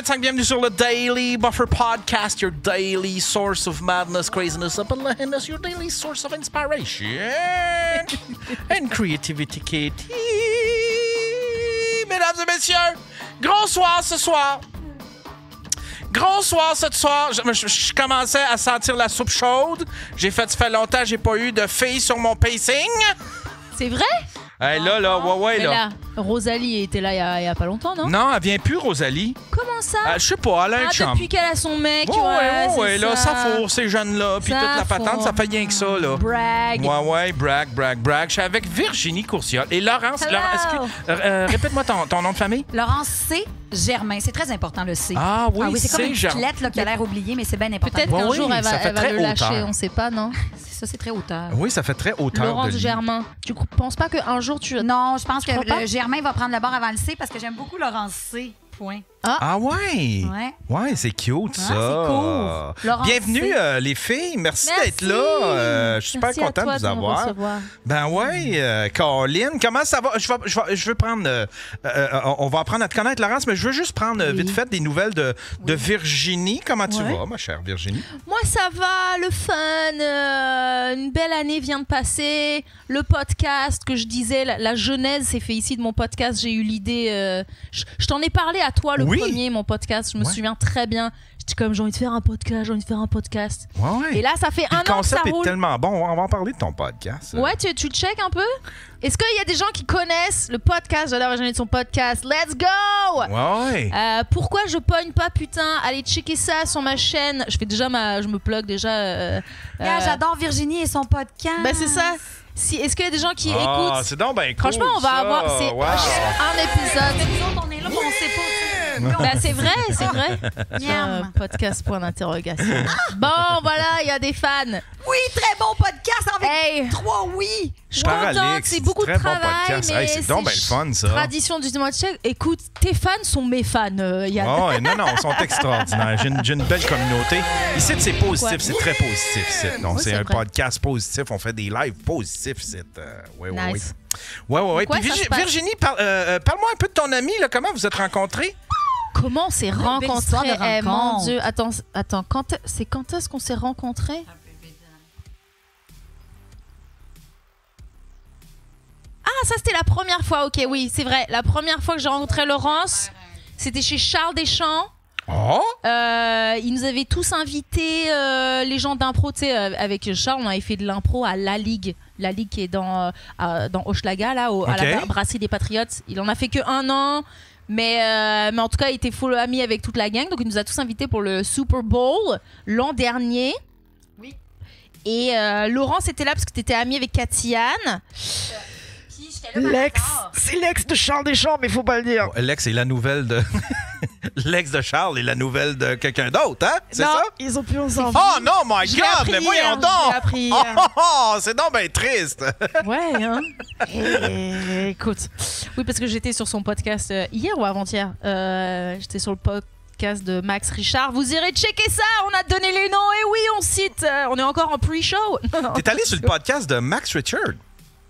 18h25, bienvenue sur le Daily Buffer Podcast, your daily source of madness, craziness, upandness, your daily source of inspiration and creativity, Katie. Mesdames et messieurs, gros soir ce soir. Gros soir ce soir. Je commençais à sentir la soupe chaude. Ça fait longtemps que j'ai pas eu de filles sur mon pacing. C'est vrai? Hey, là, ouais, mais là. Rosalie était là il y a pas longtemps, non? Non, elle vient plus, Rosalie. Comment ça? Je sais pas, elle a un chum. Depuis qu'elle a son mec. Ouais, là, ça fourre, ces jeunes-là. Puis toute la patente, ça fait rien que ça, là. Brag. Ouais, brag. Je suis avec Virginie Courciol. Et Laurence, répète-moi ton nom de famille. Laurence C. Germain. C'est très important, le C. Ah oui, c'est comme une petite lettre là, qui a l'air oubliée, mais c'est bien important. Peut-être qu'un jour, elle va le lâcher, on sait pas, non? Ça, c'est très hauteur. Oui, ça fait très hauteur. Laurence Germain. Tu penses pas qu'un jour tu... Non, je pense que le Germain va prendre le bord avant le C parce que j'aime beaucoup Laurence C. Point. Ah ouais? Ouais, c'est cute, ça. C'est cool. Laurence Bienvenue, les filles. Merci d'être là. Je suis super content de vous avoir. Ben ouais, Colin, comment ça va? Je veux prendre... on va apprendre à te connaître, Laurence, mais je veux juste prendre vite fait des nouvelles de Virginie. Comment tu vas, ma chère Virginie? Moi, ça va, le fun. Une belle année vient de passer. Le podcast que je disais, la genèse s'est fait ici de mon podcast. J'ai eu l'idée... je t'en ai parlé à toi, le premier, mon podcast. Je me souviens très bien. J'étais comme, j'ai envie de faire un podcast. Ouais. Et là, ça fait un an que ça roule. Le concept est tellement bon. On va en parler de ton podcast. Ouais, tu le check un peu? Est-ce qu'il y a des gens qui connaissent le podcast? J'adore Virginie de son podcast. Let's go! Ouais. Pourquoi je pogne pas, putain? Allez checker ça sur ma chaîne. Je me plug déjà. J'adore Virginie et son podcast. Ben, c'est ça. Est-ce qu'il y a des gens qui écoutent? C'est donc bien cool. Franchement, on va avoir un épisode. Nous autres, on est là, on sait pas. Ben, c'est vrai. Podcast point d'interrogation. Bon, voilà, il y a des fans. Oui, très bon podcast avec 3 oui. Je suis contente, c'est beaucoup de travail, mais c'est donc bien le fun, ça. Tradition du dimanche. Écoute, tes fans sont mes fans, Yann. Non, ils sont extraordinaires. J'ai une belle communauté. Ici, c'est positif, c'est très positif. Donc, c'est un podcast positif. On fait des lives positifs. Nice. Ouais. Puis Virginie, parle-moi un peu de ton ami. Comment vous êtes rencontrés? Comment on s'est rencontrés? Mon Dieu, attends, quand est-ce qu'on s'est rencontrés? Ah, ça, c'était la première fois. OK, oui, c'est vrai. La première fois que j'ai rencontré Laurence, c'était chez Charles Deschamps. Oh! Ils nous avaient tous invités, les gens d'impro. Tu sais, avec Charles, on avait fait de l'impro à La Ligue. La Ligue qui est dans Hochelaga, là, à la brasserie des Patriotes. Il en a fait que 1 an. Mais en tout cas, il était full ami avec toute la gang. Donc, il nous a tous invités pour le Super Bowl l'an dernier. Oui. Et Laurence était là parce que tu étais amie avec Katiane. C'est l'ex de Charles Deschamps, mais il faut pas le dire. L'ex est la nouvelle de... L'ex de Charles est la nouvelle de quelqu'un d'autre, hein? C'est ça? Ils ont plus ensemble. Oh non, my God! Mais voyons donc! C'est donc bien triste! Ouais, hein? Écoute. Oui, parce que j'étais sur son podcast hier ou avant-hier. J'étais sur le podcast de Max Richard. Vous irez checker ça! On a donné les noms. Et oui, on cite. On est encore en pre-show. T'es allé sur le podcast de Max Richard?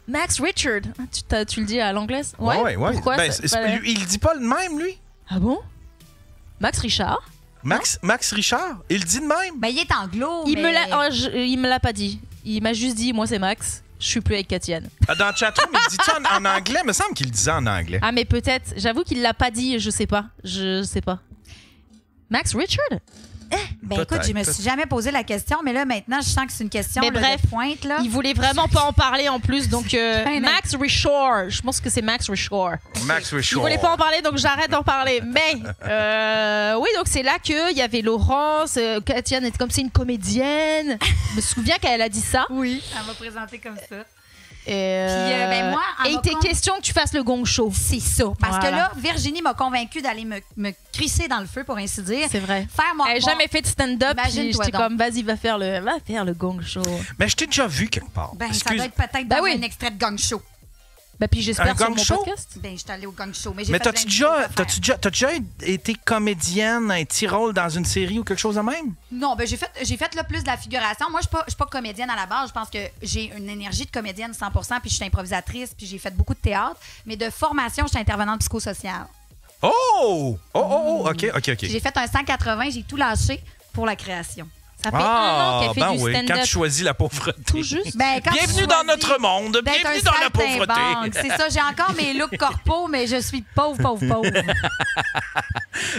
Max Richard. Tu le dis à l'anglaise? Ouais. Pourquoi? Il dit pas le même, lui? Ah bon? Max Richard? Max Richard? Il dit de même? Ben, il est anglo. Il me l'a pas dit. Il m'a juste dit, moi, c'est Max. Je suis plus avec Katiane. Dans le chatroom, il dit-tu en anglais? Il me semble qu'il le disait en anglais. Ah, mais peut-être. J'avoue qu'il l'a pas dit. Je sais pas. Max Richard? Écoute, je me suis jamais posé la question, mais là, maintenant, je sens que c'est une question de pointe. Là. Il voulait vraiment pas en parler en plus, donc Max Richard. Je pense que c'est Max Richard. Il voulait pas en parler, donc j'arrête d'en parler. Mais, oui, donc c'est là qu'il y avait Laurence, Katiane était comme c'est une comédienne. Je me souviens qu'elle a dit ça. Oui, elle m'a présenté comme ça. Puis, moi, et il était question que tu fasses le gong show. C'est ça. Parce que là, Virginie m'a convaincue d'aller me crisser dans le feu, pour ainsi dire. C'est vrai. Elle n'a jamais fait de stand-up. Puis j'étais comme, vas-y, va faire le gong show. Mais je t'ai déjà vu quelque part. Ça doit être peut-être dans un extrait de gong show. Puis j'espère sur mon podcast. Je suis allée au gang show. Mais t'as-tu déjà été comédienne, un petit rôle dans une série ou quelque chose de même? Non, j'ai fait là, plus de la figuration. Moi, je suis pas comédienne à la base. Je pense que j'ai une énergie de comédienne 100%, puis je suis improvisatrice, puis j'ai fait beaucoup de théâtre. Mais de formation, je suis intervenante psychosociale. Oh! OK. J'ai fait un 180, j'ai tout lâché pour la création. Ça fait 1 an qu'elle fait du stand-up. Quand tu choisis la pauvreté. Tout juste. Bienvenue dans notre monde. Bienvenue dans la pauvreté. C'est ça, j'ai encore mes looks corpos, mais je suis pauvre.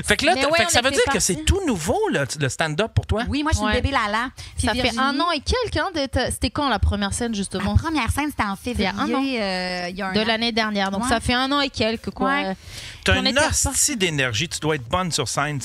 Fait que là, ça veut dire que c'est tout nouveau, le stand-up pour toi? Oui, moi, je suis une bébé Lala. Ça fait 1 an et quelques. C'était quand la première scène, justement? La première scène, c'était en février. Il y a 1 an. De l'année dernière. Donc, ça fait 1 an et quelques, quoi. Ouais. T'as une hostie d'énergie, tu dois être bonne sur scène.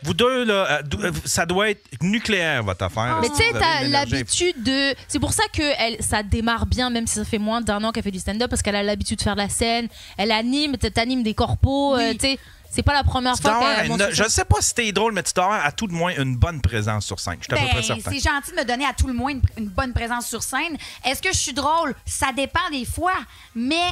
Vous deux, là, ça doit être nucléaire, votre affaire. Mais tu sais, t'as l'habitude de... C'est pour ça que ça démarre bien, même si ça fait moins d'1 an qu'elle fait du stand-up, parce qu'elle a l'habitude de faire de la scène. Elle anime, t'animes des corpos, tu sais... C'est pas la première fois qu'elle... Je sais pas si t'es drôle, mais tu dois avoir à tout de moins une bonne présence sur scène. Je suis à peu près certain. C'est gentil de me donner à tout le moins une bonne présence sur scène. Est-ce que je suis drôle? Ça dépend des fois, mais...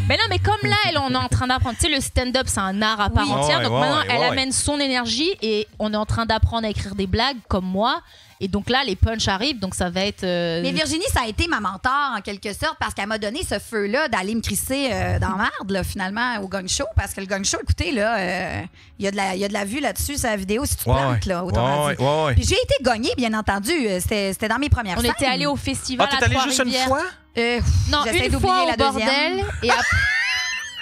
Mais non, mais comme là, on est en train d'apprendre. Tu sais, le stand-up, c'est un art à part entière. Donc maintenant, elle amène son énergie et on est en train d'apprendre à écrire des blagues comme moi. Et donc là, les punchs arrivent, donc ça va être... Mais Virginie, ça a été ma mentor, en quelque sorte, parce qu'elle m'a donné ce feu-là d'aller me crisser dans marde, là, finalement, au Gong Show. Parce que le Gong Show, écoutez, là, il y a de la vue là-dessus, sa vidéo, si tu plantes, là, autrement dit. Puis j'ai été gagnée, bien entendu. C'était dans mes premières scènes. On était allés au festival à Trois-Rivières. Ah, t'es allée juste une fois? Non, une fois au bordel, et après...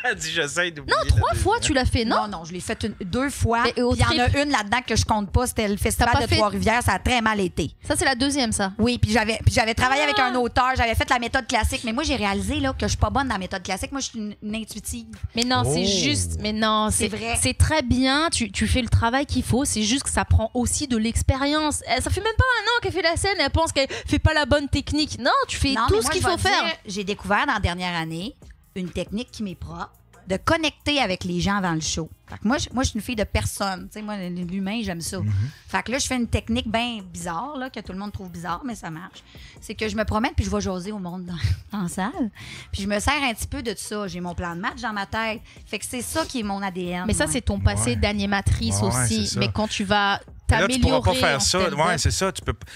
Elle dit, j'essaie d'oublier. Non, 3 fois, tu l'as fait, non? Non, je l'ai fait 2 fois. Il y en a une là-dedans que je compte pas. C'était le festival de Trois-Rivières. Ça a très mal été. Ça, c'est la deuxième, ça? Oui, puis j'avais travaillé avec un auteur. J'avais fait la méthode classique. Mais moi, j'ai réalisé là, que je suis pas bonne dans la méthode classique. Moi, je suis une intuitive. Mais non, c'est juste... Mais non, c'est vrai. C'est très bien. Tu fais le travail qu'il faut. C'est juste que ça prend aussi de l'expérience. Ça fait même pas 1 an qu'elle fait la scène. Elle pense qu'elle fait pas la bonne technique. Non, tu fais tout ce qu'il faut faire. J'ai découvert dans la dernière année une technique qui m'est propre, de connecter avec les gens avant le show. Fait que moi, je suis une fille de personne. Tu sais, moi, l'humain, j'aime ça. Fait que là, je fais une technique bien bizarre, là, que tout le monde trouve bizarre, mais ça marche. C'est que je me promène puis je vais jaser au monde dans la salle. Puis je me sers un petit peu de ça. J'ai mon plan de match dans ma tête. Fait que c'est ça qui est mon ADN. Mais ça, c'est ton passé d'animatrice aussi. Mais quand tu vas... Là, tu pourras pas faire ça. Ouais, c'est ça.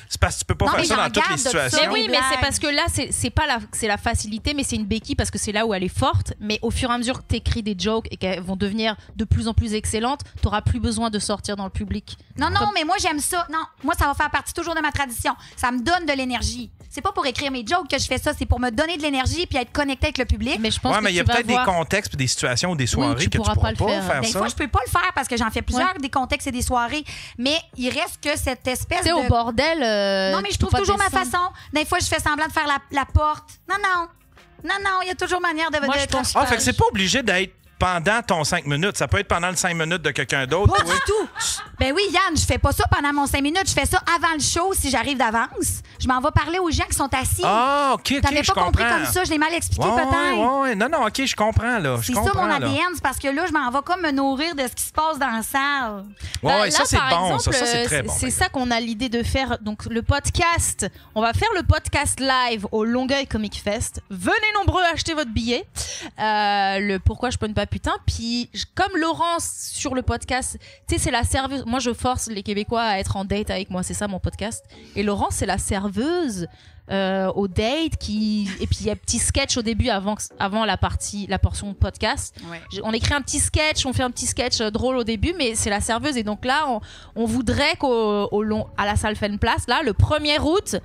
C'est parce que tu peux pas faire ça dans toutes les situations. Mais oui, mais c'est parce que là, c'est la facilité, mais c'est une béquille parce que c'est là où elle est forte. Mais au fur et à mesure que tu écris des jokes et qu'elles vont devenir de plus en plus excellentes, tu n'auras plus besoin de sortir dans le public. Non, mais moi, j'aime ça. Non, moi, ça va faire partie toujours de ma tradition. Ça me donne de l'énergie. C'est pas pour écrire mes jokes que je fais ça, c'est pour me donner de l'énergie puis être connecté avec le public. Mais je pense mais il y a peut-être des contextes, des situations ou des soirées que tu pourras pas faire ça. Des fois, je peux pas le faire parce que j'en fais plusieurs, des contextes et des soirées. Mais il reste que cette espèce de... au bordel... non, mais je trouve toujours ma façon. Des fois, je fais semblant de faire la porte. Non, il y a toujours manière de... Moi, je pense fait que c'est pas obligé d'être pendant ton 5 minutes. Ça peut être pendant le 5 minutes de quelqu'un d'autre. Pas du tout. Ben oui, Yann, je fais pas ça pendant mon 5 minutes. Je fais ça avant le show si j'arrive d'avance. Je m'en vais parler aux gens qui sont assis. Ah, OK, T'avais pas compris comme ça. Je l'ai mal expliqué peut-être. Ouais. Non, OK, je comprends, là. C'est ça mon ADN. C'est parce que là, je m'en vais comme me nourrir de ce qui se passe dans la salle. Ouais, ça, c'est bon. Ça, c'est très bon. C'est ça qu'on a l'idée de faire. Donc, le podcast. On va faire le podcast live au Longueuil Comic Fest. Venez nombreux acheter votre billet. Le Pourquoi je pogne pas putain. Puis, comme Laurence sur le podcast, tu sais, c'est la serveuse. Moi, je force les Québécois à être en date avec moi. C'est ça, mon podcast. Et Laurence, c'est la serveuse au date. Et puis, il y a un petit sketch au début avant la portion podcast. Ouais. On écrit un petit sketch, on fait un petit sketch drôle au début, mais c'est la serveuse. Et donc là, on voudrait à la salle Fun Place, là, le 1er août,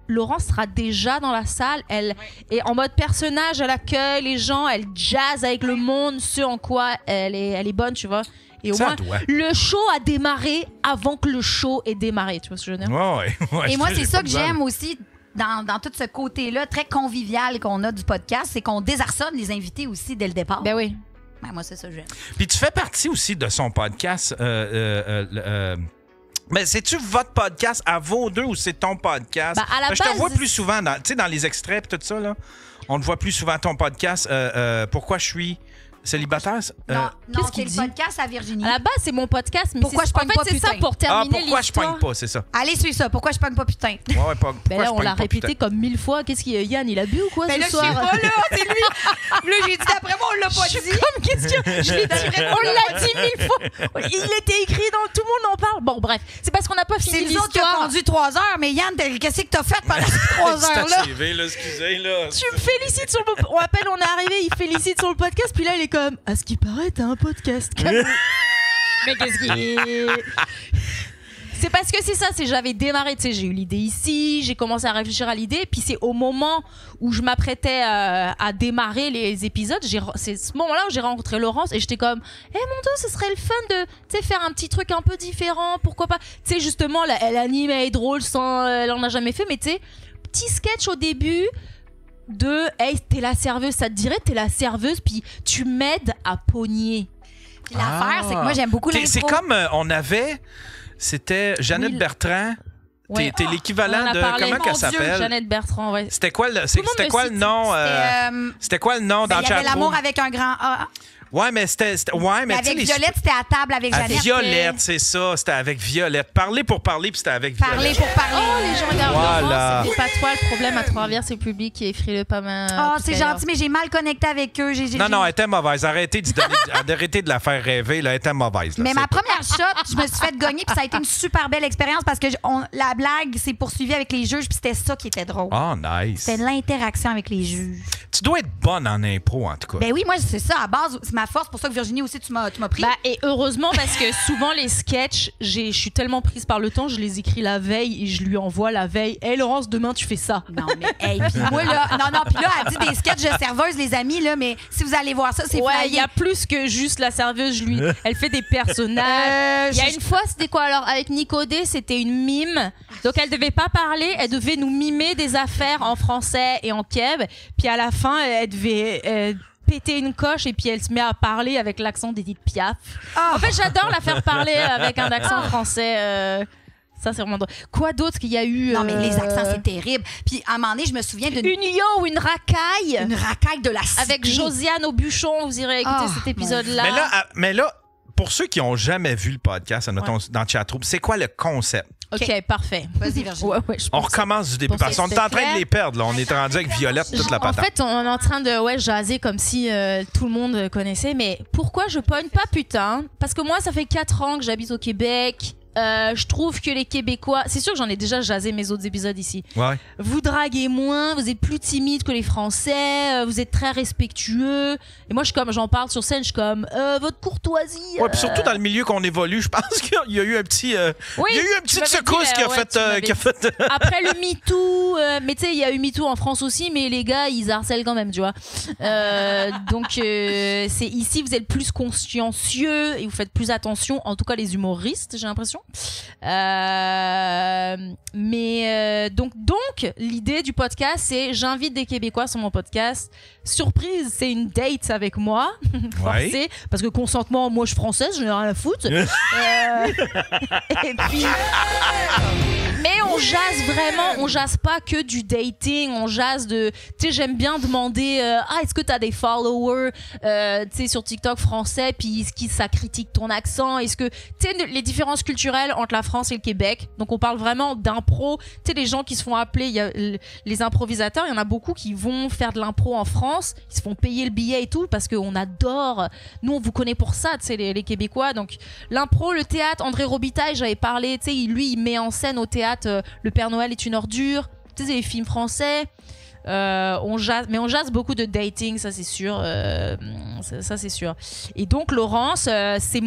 Laurence sera déjà dans la salle. Elle est en mode personnage, elle accueille les gens, elle jazz avec le monde, ce en quoi elle est bonne, tu vois. Et au moins, le show a démarré avant que le show ait démarré. Tu vois ce que je veux dire? Ouais, et moi, c'est ça que j'aime aussi dans tout ce côté-là très convivial qu'on a du podcast, c'est qu'on désarçonne les invités aussi dès le départ. Ben oui. Ben moi, c'est ça que j'aime. Puis tu fais partie aussi de son podcast... Mais c'est-tu votre podcast à vous deux ou c'est ton podcast? À la base, je te vois plus souvent dans les extraits et tout ça. Là, on te voit plus souvent ton podcast. Pourquoi je suis célibataire? Non, c'est le podcast à Virginie. À la base, c'est mon podcast. Mais pourquoi je pogne pas putain? C'est ça pour terminer l'histoire. Pourquoi je pogne pas, c'est ça. Allez, suivez ça. Pourquoi je pogne pas putain? Ouais, pourquoi là, on l'a répété comme 1000 fois. Qu'est-ce qu'il y a? Yann, il a bu ou quoi ce soir? Je sais pas, là, c'est lui. Là, j'ai dit d'après moi, on l'a pas dit. Comme qu'est-ce que je l'ai dit? On l'a dit 1000 fois. Il était écrit dans tout le monde en parle. Bon, bref, c'est parce qu'on n'a pas fini l'histoire. C'est nous autres qui a conduit 3 heures, mais Yann, qu'est-ce que t'as fait pendant ces 3 heures-là? Excusez, là. Tu me félicites sur le... On est arrivé, il félicite sur le podcast, puis là, il est comme, à ce qui paraît, t'as un podcast. Mais qu'est-ce qui... C'est parce que c'est ça, j'avais démarré, tu sais, j'ai eu l'idée ici, j'ai commencé à réfléchir à l'idée, puis c'est au moment où je m'apprêtais à démarrer les épisodes, c'est ce moment-là où j'ai rencontré Laurence et j'étais comme, mon Dieu, ce serait le fun de, tu sais, faire un petit truc un peu différent, pourquoi pas, tu sais, justement, elle anime, elle est drôle, elle en a jamais fait, mais tu sais, petit sketch au début de, hey, t'es la serveuse, ça te dirait, t'es la serveuse, puis tu m'aides à pogner. Puis l'affaire, c'est que moi, j'aime beaucoup l'impro. C'est comme on avait... C'était Jeannette Bertrand. Ouais. T'es l'équivalent de... Comment qu'elle s'appelle? Jeannette Bertrand, ouais. C'était quoi le nom? C'était quoi le nom dans le chat? Il y avait l'amour avec un grand A. Ouais, mais c'était mais avec Violette, c'était à table avec Jeannette. Violette, c'est ça. C'était avec Violette. Parler pour parler, puis c'était avec Violette. Parler pour parler. Oh, les gens regardent. Voilà. C'est pas toi le problème à Trois-Rivières, c'est le public qui est frileux pas mal. Oh, c'est gentil, mais j'ai mal connecté avec eux. Non, elle était mauvaise. Arrêtez de la faire rêver. Là, elle était mauvaise. Là, mais ma première shot, je me suis fait gagner, puis ça a été une super belle expérience parce que la blague s'est poursuivie avec les juges, puis c'était ça qui était drôle. Oh, nice. C'était l'interaction avec les juges. Tu dois être bonne en impro, en tout cas. Ben oui, moi, c'est ça. À base, c'est ma force. Pour ça que Virginie aussi, tu m'as pris. Et heureusement, parce que souvent, les sketchs, je suis tellement prise par le temps, je les écris la veille et je lui envoie la veille. Hey, Laurence, demain, tu fais ça. Non, mais, puis moi, là, puis là, elle dit des sketchs de serveuse, les amis, là, mais si vous allez voir ça, c'est ouais, il y a plus que juste la serveuse, elle fait des personnages. Il y a une fois, c'était quoi alors? Avec Nicodé, c'était une mime. Donc, elle devait pas parler, elle devait nous mimer des affaires en français et en keb. Puis à la fin, elle devait péter une coche et puis elle se met à parler avec l'accent d'Edith Piaf. En fait, j'adore la faire parler avec un accent français. Ça, c'est vraiment drôle. Quoi d'autre qu'il y a eu? Non, mais les accents, c'est terrible. Puis à un moment donné, je me souviens d'une... Une yo ou une racaille. Une racaille de la cité. Avec Josiane Aubuchon, vous irez écouter cet épisode-là. Mais là, pour ceux qui n'ont jamais vu le podcast, admettons, dans Chatroom, c'est quoi le concept? OK, parfait. Vas-y, Virginie. On recommence du début parce qu'on est en train de les perdre. Là. On est rendu avec Violette toute la patate. En fait, on est en train de jaser comme si tout le monde connaissait. Mais pourquoi je pogne pas putain? Parce que moi, ça fait 4 ans que j'habite au Québec. Je trouve que les Québécois, c'est sûr que j'en ai déjà jasé mes autres épisodes ici. Ouais. Vous draguez moins, vous êtes plus timide que les Français, vous êtes très respectueux. Et moi, j'en parle sur scène, je suis comme votre courtoisie. Ouais, puis surtout dans le milieu qu'on évolue, je pense qu'il y a eu un petit, il y a eu une petite secousse qui a fait. Après le MeToo, mais tu sais, il y a eu MeToo en France aussi, mais les gars, ils harcèlent quand même, tu vois. Donc, c'est ici, vous êtes plus consciencieux et vous faites plus attention, en tout cas les humoristes, j'ai l'impression. Donc l'idée du podcast, c'est j'invite des Québécois sur mon podcast. Surprise, c'est une date avec moi. Forcé, parce que consentement, moi je suis française, je n'ai rien à foutre. Et puis mais on jase vraiment, on jase pas que du dating, on jase de, tu sais, j'aime bien demander est-ce que t'as des followers tu sais, sur TikTok français, puis ça critique ton accent, est-ce que, tu sais, les différences culturelles entre la France et le Québec. Donc on parle vraiment d'impro, tu sais, les gens qui se font appeler, il y a les improvisateurs, il y en a beaucoup qui vont faire de l'impro en France, ils se font payer le billet et tout parce qu'on adore, nous on vous connaît pour ça, tu sais, les Québécois. Donc l'impro, le théâtre, André Robitaille, j'avais parlé, tu sais, lui il met en scène au théâtre Le Père Noël est une ordure, tu sais, c'est les films français. On jase beaucoup de dating, ça c'est sûr. Ça c'est sûr. Et donc Laurence, c'est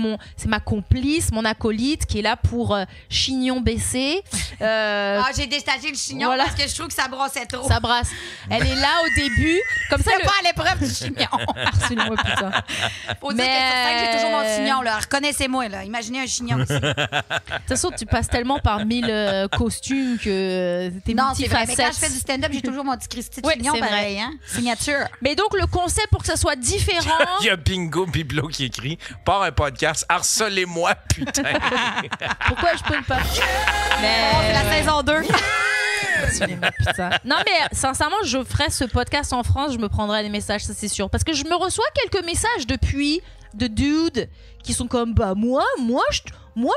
ma complice, mon acolyte qui est là pour chignon baissé. J'ai détaché le chignon parce que je trouve que ça brassait trop. Ça brasse. Elle est là au début, comme ça. C'est pas à l'épreuve du chignon. Absolument, putain. Faut dire que sur scène, j'ai toujours mon chignon là. Reconnaissez-moi là. Imaginez un chignon ici. De toute façon, tu passes tellement par 1000 costumes que t'es multifacettes. Non, c'est vrai. Mais quand je fais du stand-up, j'ai toujours mon petit Christy de chignon, pareil, hein? Signature. Mais donc le concept pour que ça soit différent. Il y a Bingo Biblo qui écrit par un podcast, harcelez-moi, putain. Pourquoi je peux pas? Mais c'est la saison 2. Putain. Non, mais sincèrement, je ferais ce podcast en France, je me prendrais des messages, ça c'est sûr. Parce que je me reçois quelques messages depuis de dudes qui sont comme moi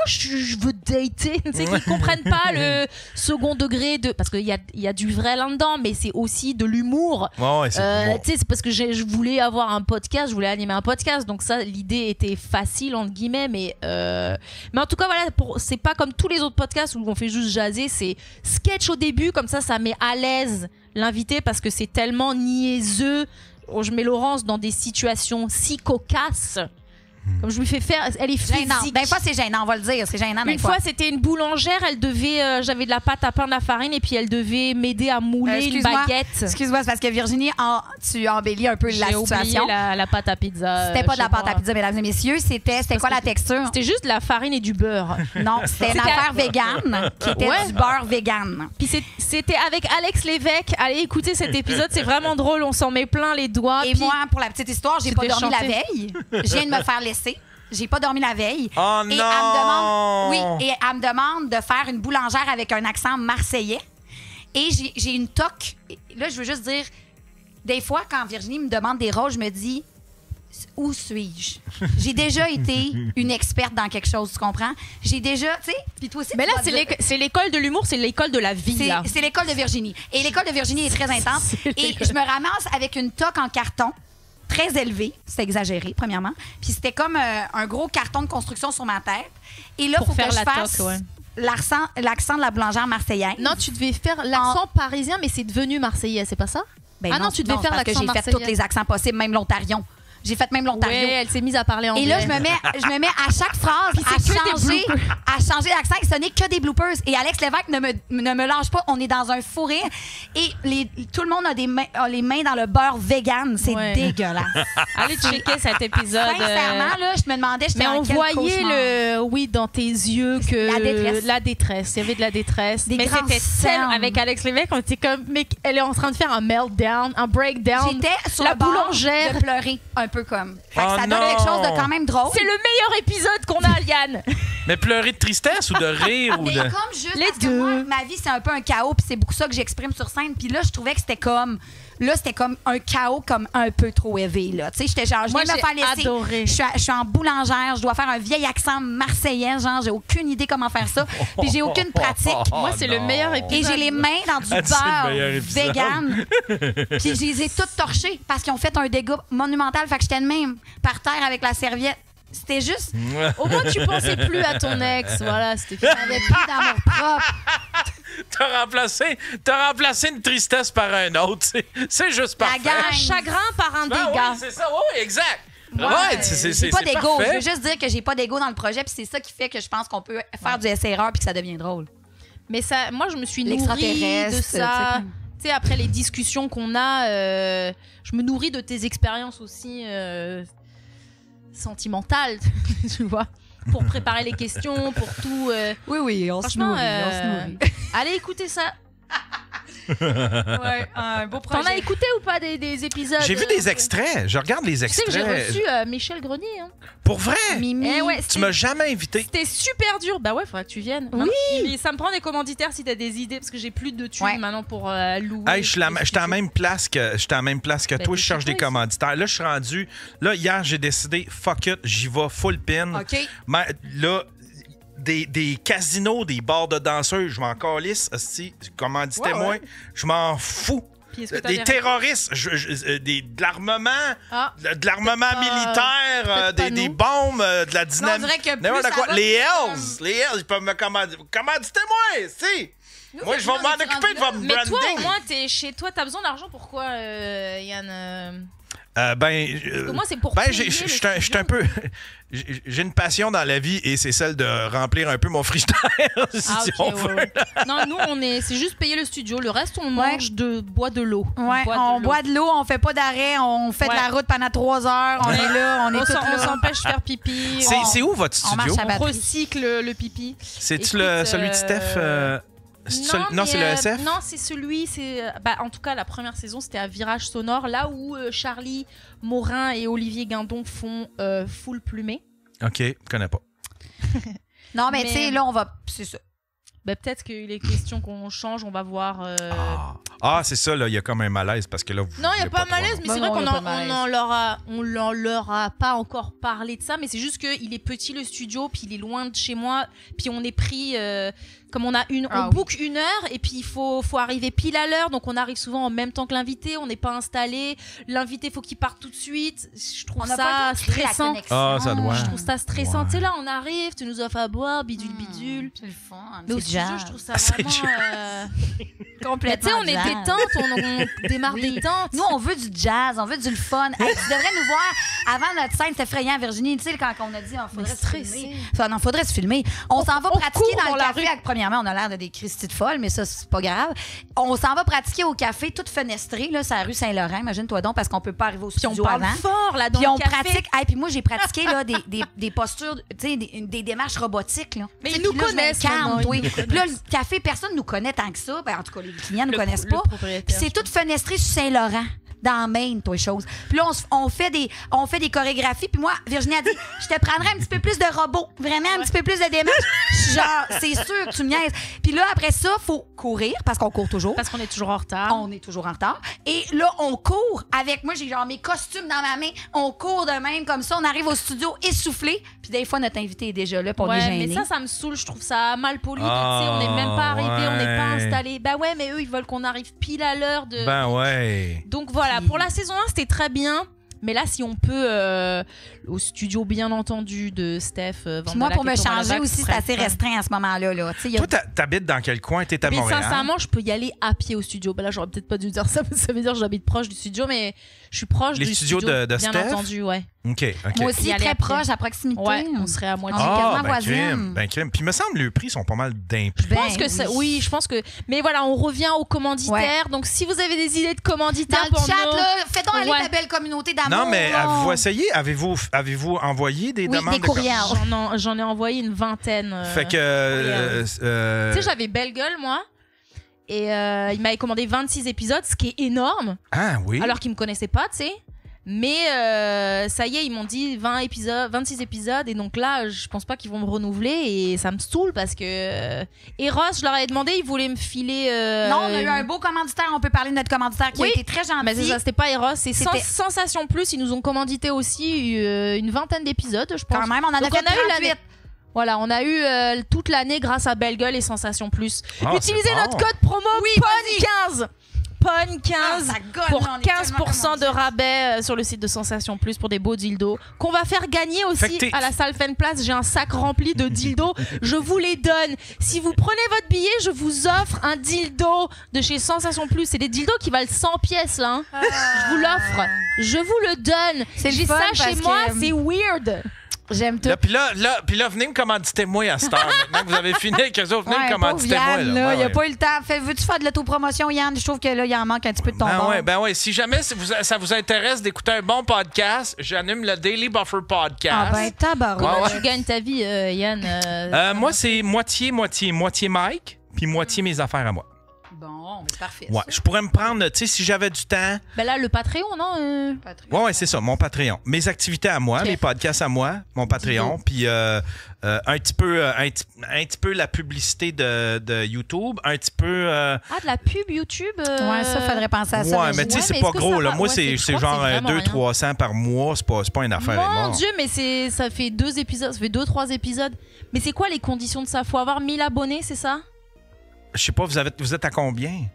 je veux dater, tu sais, qui comprennent pas le second degré de, parce qu'il y a du vrai là-dedans, mais c'est aussi de l'humour. Ouais, c'est tu sais, c'est parce que je voulais avoir un podcast, je voulais animer un podcast, donc ça, l'idée était facile entre guillemets, mais en tout cas voilà, c'est pas comme tous les autres podcasts où on fait juste jaser, c'est sketch au début, comme ça met à l'aise l'invité parce que c'est tellement niaiseux. je mets Laurence dans des situations si cocasses. Comme je lui fais faire, elle est physique. Des fois, c'est gênant, on va le dire. C'est gênant. Une fois, c'était une boulangère. Elle devait, j'avais de la pâte à pain, de la farine, et puis elle devait m'aider à mouler une baguette. Excuse-moi, c'est parce que Virginie, tu embellis un peu la situation. J'ai oublié la pâte à pizza. C'était pas de la pâte à pizza, mesdames et messieurs. C'était quoi la texture? C'était juste de la farine et du beurre. Non, c'était une affaire végane qui était du beurre végane. Puis c'était avec Alex Lévesque. Allez écouter cet épisode, c'est vraiment drôle. On s'en met plein les doigts. Et moi, pour la petite histoire, j'ai pas dormi la veille. Je viens de me faire laisser. J'ai pas dormi la veille. Oh et non! Elle me demande de faire une boulangère avec un accent marseillais. Et j'ai une toque. Là, je veux juste dire, des fois, quand Virginie me demande des rôles, je me dis, où suis-je? J'ai déjà été une experte dans quelque chose, tu comprends? J'ai déjà, tu sais, puis toi aussi. Mais là, c'est l'école de l'humour, c'est l'école de la vie. C'est l'école de Virginie. Et l'école de Virginie est très intense. Et je me ramasse avec une toque en carton. Très élevé, c'était exagéré, premièrement. Puis c'était comme un gros carton de construction sur ma tête. Et là, il faut que je fasse l'accent de la boulangère marseillaise. Non, tu devais faire l'accent parisien, mais c'est devenu marseillais, c'est pas ça? Non, tu devais faire l'accent marseillais. Parce que j'ai fait tous les accents possibles, même l'Ontario. J'ai fait même l'Ontario. Oui, elle s'est mise à parler anglais. Et là, je me mets à chaque phrase à changer l'accent et ce n'est que des bloopers. Et Alex Lévesque ne me lâche pas. On est dans un fou rire. Et tout le monde a les mains dans le beurre vegan. C'est dégueulasse. Allez checker cet épisode. Sincèrement, là, je me demandais, mais on voyait dans tes yeux que la détresse. Il y avait de la détresse. Mais c'était celle avec Alex Lévesque. On était comme, mais elle est en train de faire un meltdown, un breakdown. J'étais sur la le bord boulangère de pleurer un peu comme. Ça donne quelque chose de quand même drôle. C'est le meilleur épisode qu'on a, Liane. Mais pleurer de tristesse ou de rire? Mais comme juste les deux. Moi, ma vie, c'est un peu un chaos, puis c'est beaucoup ça que j'exprime sur scène. Puis là, je trouvais que c'était comme un chaos comme un peu trop élevé. Tu sais, j'étais genre, je viens de me faire laisser. Adoré. Je suis en boulangère, je dois faire un vieil accent marseillais, genre, j'ai aucune idée comment faire ça. Puis j'ai aucune pratique. Moi, c'est le meilleur épisode. Et j'ai les mains dans du beurre vegan. Puis je les ai toutes torchées parce qu'ils ont fait un dégât monumental. Fait que j'étais de même par terre avec la serviette. C'était juste. Au moins, tu pensais plus à ton ex. Voilà, c'était fini. J'avais plus d'amour propre. T'as remplacé une tristesse par un autre. C'est juste parfait. Un chagrin par un dégât. Oui, c'est ça. Oui, exact. J'ai pas d'ego. Je veux juste dire que j'ai pas d'ego dans le projet. Puis c'est ça qui fait que je pense qu'on peut faire du essai-erreur puis que ça devient drôle. Mais ça, moi, je me suis nourrie de ça. Tu sais, après les discussions qu'on a, je me nourris de tes expériences aussi sentimentales, tu vois, pour préparer les questions, pour tout. Oui, on se nourrit. Allez écouter ça. Ouais, un beau projet. T'en as écouté ou pas des épisodes? J'ai vu des extraits. Je regarde les extraits. Tu sais que j'ai reçu Michel Grenier. Hein. Pour vrai? Mimi. Tu m'as jamais invité. C'était super dur. Bah ouais, faudrait que tu viennes. Oui. Mais ça me prend des commanditaires si t'as des idées, parce que j'ai plus de thunes maintenant pour louer. Hey, je suis à la même place que toi. Je cherche des commanditaires. Là, je suis rendu. Là, hier, j'ai décidé, fuck it, j'y vais full pin. OK. Mais là, des casinos, des bars de danseurs, je m'en calisse, commanditez-moi, je m'en fous. Des terroristes, de l'armement, de l'armement militaire, des bombes, de la dynamique. On dirait que plus quoi. Les Hells, ils peuvent me commanditez-moi, si. Moi, je vais m'en occuper de votre branding. Mais toi, au moins, t'es chez toi, t'as besoin d'argent. Pourquoi, Yann? Moi, c'est pour je suis un peu. J'ai une passion dans la vie et c'est celle de remplir un peu mon frigidaire, si on veut. Non, nous, c'est juste payer le studio. Le reste, on mange boit de l'eau. Ouais, on boit de l'eau, on fait pas d'arrêt, on fait de la route pendant 3 heures, on est là, on s'empêche de faire pipi. C'est où votre studio? On recycle le pipi. C'est-tu celui de Steph? Non, c'est le SF? Non, c'est celui. En tout cas, la première saison, c'était à Virage Sonore, là où Charlie Morin et Olivier Guindon font Full Plumé. OK, je connais pas. Non, mais tu sais, là, on va. C'est ça. Peut-être que les questions qu'on change, on va voir. C'est ça, là, il y a comme un malaise parce que là, vous. Non, il n'y a pas de malaise, mais c'est vrai qu'on leur a pas encore parlé de ça, mais c'est juste qu'il est petit le studio, puis il est loin de chez moi, puis on est pris. comme on book 1 heure et puis il faut arriver pile à l'heure, donc on arrive souvent en même temps que l'invité, on n'est pas installé, l'invité faut qu'il parte tout de suite. Je trouve ça stressant. Ça doit. Je trouve ça stressant. Tu sais, là on arrive, tu nous offres à boire, bidule. C'est le fond. Mais au studio, je trouve ça vraiment complètement. Tu sais, on est détente, on démarre détente. Nous, on veut du jazz, on veut du fun. Hey, tu devrais nous voir avant notre scène, c'était effrayant, Virginie. Tu sais, quand on a dit, faudrait se filmer. Non, faudrait se filmer. On s'en va pratiquer dans le café. Premièrement, on a l'air de des Christy de folles, mais ça, c'est pas grave. On s'en va pratiquer au café, toute fenestrée, là, c'est la rue Saint-Laurent. Imagine-toi donc, parce qu'on peut pas arriver au studio avant. Puis on parle fort, là, dans le café. Puis on pratique. Puis moi, j'ai pratiqué là, des postures, tu sais, des démarches robotiques. Là. Mais ils nous connaissent. Puis là, le café, personne nous connaît tant que ça. Ben, en tout cas, les clients nous connaissent pas. Puis c'est toute fenestrée sur Saint-Laurent. Dans Maine, toi, choses. Puis là, on fait des chorégraphies. Puis moi, Virginie a dit, je te prendrais un petit peu plus de robots. Vraiment, un petit peu plus de démarches. Genre, c'est sûr que tu me niaises. Puis là, après ça, il faut courir, parce qu'on court toujours. Parce qu'on est toujours en retard. On est toujours en retard. Et là, on court avec moi, j'ai genre mes costumes dans ma main. On court de même, comme ça. On arrive au studio essoufflé. Puis des fois, notre invité est déjà là, pour est gêné. Mais ça me saoule. Je trouve ça mal poli. On n'est même pas arrivé, on n'est pas installé. Ben ouais, mais eux, ils veulent qu'on arrive pile à l'heure de... Ben ouais. Donc voilà. Pour la saison 1, c'était très bien. Mais là, si on peut, au studio, bien entendu, de Steph. Moi, pour me changer aussi, c'est assez restreint à ce moment-là. Là. Toi, t'habites dans quel coin? T'es à Montréal? Sincèrement, je peux y aller à pied au studio. Ben là, j'aurais peut-être pas dû dire ça, parce que ça veut dire que j'habite proche du studio, mais je suis proche du studio de bien Steph? Entendu, ouais. OK. Moi aussi, très proche, à proximité. Ouais, on serait à moitié. Quasiment voisine. Crime. Puis il me semble que les prix sont pas mal d'impôts. Je pense que oui, je pense que... Mais voilà, on revient aux commanditaires. Ouais. Donc, si vous avez des idées de commanditaires dans le chat, là, fais donc aller ta belle communauté d'amour. Non, mais avez-vous essayé? Avez-vous envoyé des demandes des courriels? J'en ai envoyé une vingtaine. Fait que... Tu sais, j'avais Belle Gueule, moi. Et il m'avait commandé 26 épisodes, ce qui est énorme. Ah oui? Alors qu'ils me connaissaient pas, tu sais. Mais ça y est, ils m'ont dit 26 épisodes. Et donc là, je pense pas qu'ils vont me renouveler. Et ça me saoule parce que... Eros, je leur avais demandé, ils voulaient me filer... Non, on a eu un beau commanditaire. On peut parler de notre commanditaire qui a été très gentil. Mais c'est ça, c'était pas Eros. C'est Sensation Plus. Ils nous ont commandité aussi une vingtaine d'épisodes, je pense. Quand même, on en a fait 38. Voilà, on a eu toute l'année grâce à Belle Gueule et Sensation Plus. Utilisez notre code promo PON15. PON15 pour 15% de rabais sur le site de Sensation Plus pour des beaux dildos qu'on va faire gagner aussi à la salle Fan Place. J'ai un sac rempli de dildos. Je vous les donne. Si vous prenez votre billet, je vous offre un dildo de chez Sensation Plus. C'est des dildos qui valent 100 pièces là. Hein. Je vous l'offre. Je vous le donne. J'ai ça chez moi. C'est weird. J'aime tout. Puis là, venez me commanditer moi à cette heure. Maintenant que vous avez fini avec eux autres, venez me commanditer moi. Il n'y a pas eu le temps. Veux-tu faire de l'autopromotion, Yann? Je trouve que là, il en manque un petit peu de ton bord. Oui. Si jamais ça vous intéresse d'écouter un bon podcast, j'anime le Daily Buffer Podcast. Ah ben, tabarouette. Comment tu gagnes ta vie, Yann? Moi, c'est moitié Mike, puis moitié mes affaires à moi. Bon, c'est parfait. Ouais, je pourrais me prendre, tu sais, si j'avais du temps. Ben là, le Patreon, non? Ouais, c'est ça, mon Patreon. Mes activités à moi, mes podcasts à moi, mon Patreon, puis un petit peu la publicité de YouTube, un petit peu. De la pub YouTube? Ouais, ça, faudrait penser à ça. Ouais, mais tu sais, c'est pas gros, là. Moi, c'est genre 200-300 par mois, c'est pas une affaire énorme. Mon Dieu, mais ça fait 2 épisodes, ça fait 2-3 épisodes. Mais c'est quoi les conditions de ça? Faut avoir 1000 abonnés, c'est ça? Je sais pas, vous êtes à combien?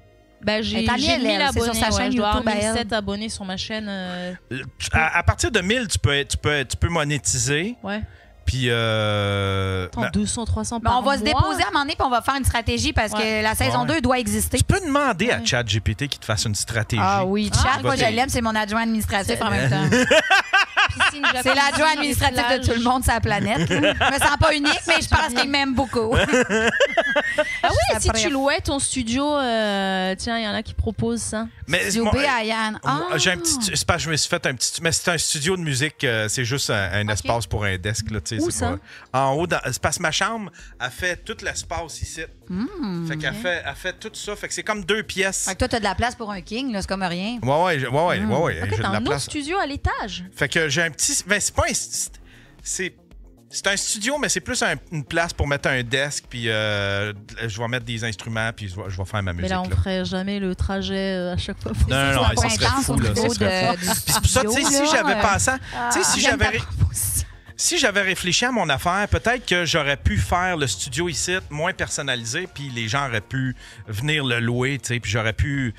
Ben, j'ai 1000 abonnés sur sa chaîne YouTube. Je dois avoir 1007 abonnés sur ma chaîne. À partir de 1000, tu peux monétiser. Ouais. Puis. 200, 300 par mois. On va se déposer à un moment donné puis on va faire une stratégie parce que la saison 2 doit exister. Tu peux demander à ChatGPT qu'il te fasse une stratégie. Ah oui, Chat, moi je l'aime, c'est mon adjoint administratif en même temps. C'est l'adjoint administratif de tout le monde sur la planète. Je me sens pas unique, mais je pense qu'il m'aime beaucoup. Ah oui, si tu louais ton studio, tiens, il y en a qui proposent ça. Studio B à Yann. J'ai un petit. C'est pas, je me suis fait un petit. Mais c'est un studio de musique, c'est juste un espace pour un desk. Là, où ça? En haut, c'est parce que ma chambre a fait tout l'espace ici. Fait qu'elle fait tout ça. Fait que c'est comme 2 pièces. Fait que toi, t'as de la place pour un king, là, c'est comme rien. Ouais. J'ai t'as de la un autre studio à l'étage. Fait que j'ai un petit. Ben, c'est pas un. C'est un studio, mais c'est plus une place pour mettre un desk, puis je vais mettre des instruments, puis je vais faire ma musique. Mais là, on ferait jamais le trajet à chaque fois. Non, ça serait fou, là. Puis c'est pour ça, tu sais, si j'avais pensé... Tu sais, si j'avais... Si j'avais réfléchi à mon affaire, peut-être que j'aurais pu faire le studio ici moins personnalisé, puis les gens auraient pu venir le louer, tu sais, puis j'aurais pu,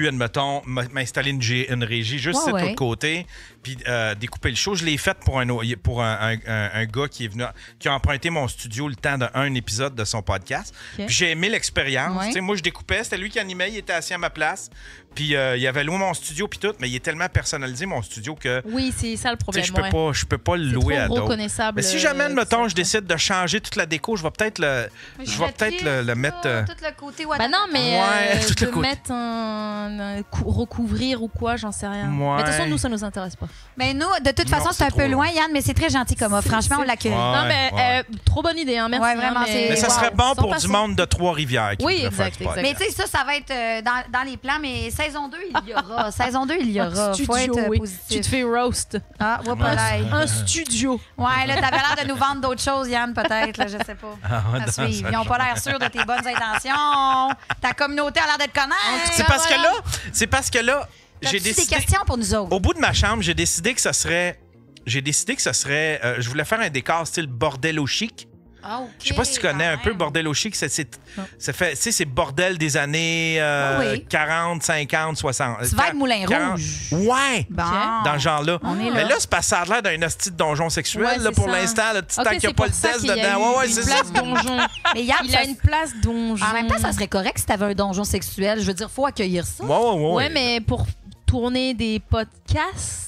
admettons, m'installer une régie juste de l'autre côté, puis découper le show. Je l'ai fait pour un gars qui est venu, qui a emprunté mon studio le temps d'un épisode de son podcast. Puis j'ai aimé l'expérience. Tu sais, moi, je découpais, c'était lui qui animait, il était assis à ma place. Puis il avait loué mon studio puis tout, mais il est tellement personnalisé mon studio que oui, c'est ça le problème. Je peux pas le louer à d'autres. Mais si jamais, mettons, je décide de changer toute la déco, je vais peut-être le mettre. Tout le côté. Ben non, mais de mettre recouvrir ou quoi, j'en sais rien. Mais de toute façon, nous, ça nous intéresse pas. Mais nous, de toute façon, c'est un peu loin, Yann, mais c'est très gentil comme offre. Franchement, on l'accueille. Non, mais trop bonne idée, hein, merci. Ouais, vraiment, mais ça serait bon pour du monde de Trois-Rivières. Oui, exact. Mais tu sais, ça va être dans les plans, mais saison 2, il y aura. Saison 2, il y aura. Faut être positif. Tu te fais roast. Ah, un studio. Ouais, là, t'avais l'air de nous vendre d'autres choses, Yann, peut-être. Là, je sais pas. À suivre. Ils n'ont pas l'air sûrs de tes bonnes intentions. Ta communauté a l'air d'être connaître. C'est parce que là, j'ai décidé. Des questions pour nous autres. Au bout de ma chambre, j'ai décidé que ça serait. Je voulais faire un décor style bordello chic. Ah, okay, je sais pas si tu connais un peu Bordello Chic. Ça fait, tu sais, c'est bordel des années 40, 50, 60. Tu vas être Moulin Rouge. Ouais! Bon. Dans le genre-là. Mais là, c'est parce que ça a l'air d'un hostie de donjon sexuel là, pour l'instant. Tant qu'il n'y a pas le test dedans. Ouais, c'est ça. Donjon. Mais il a une place donjon. En même temps, ça serait correct si tu avais un donjon sexuel. Je veux dire, il faut accueillir ça. Ouais, mais pour tourner des podcasts.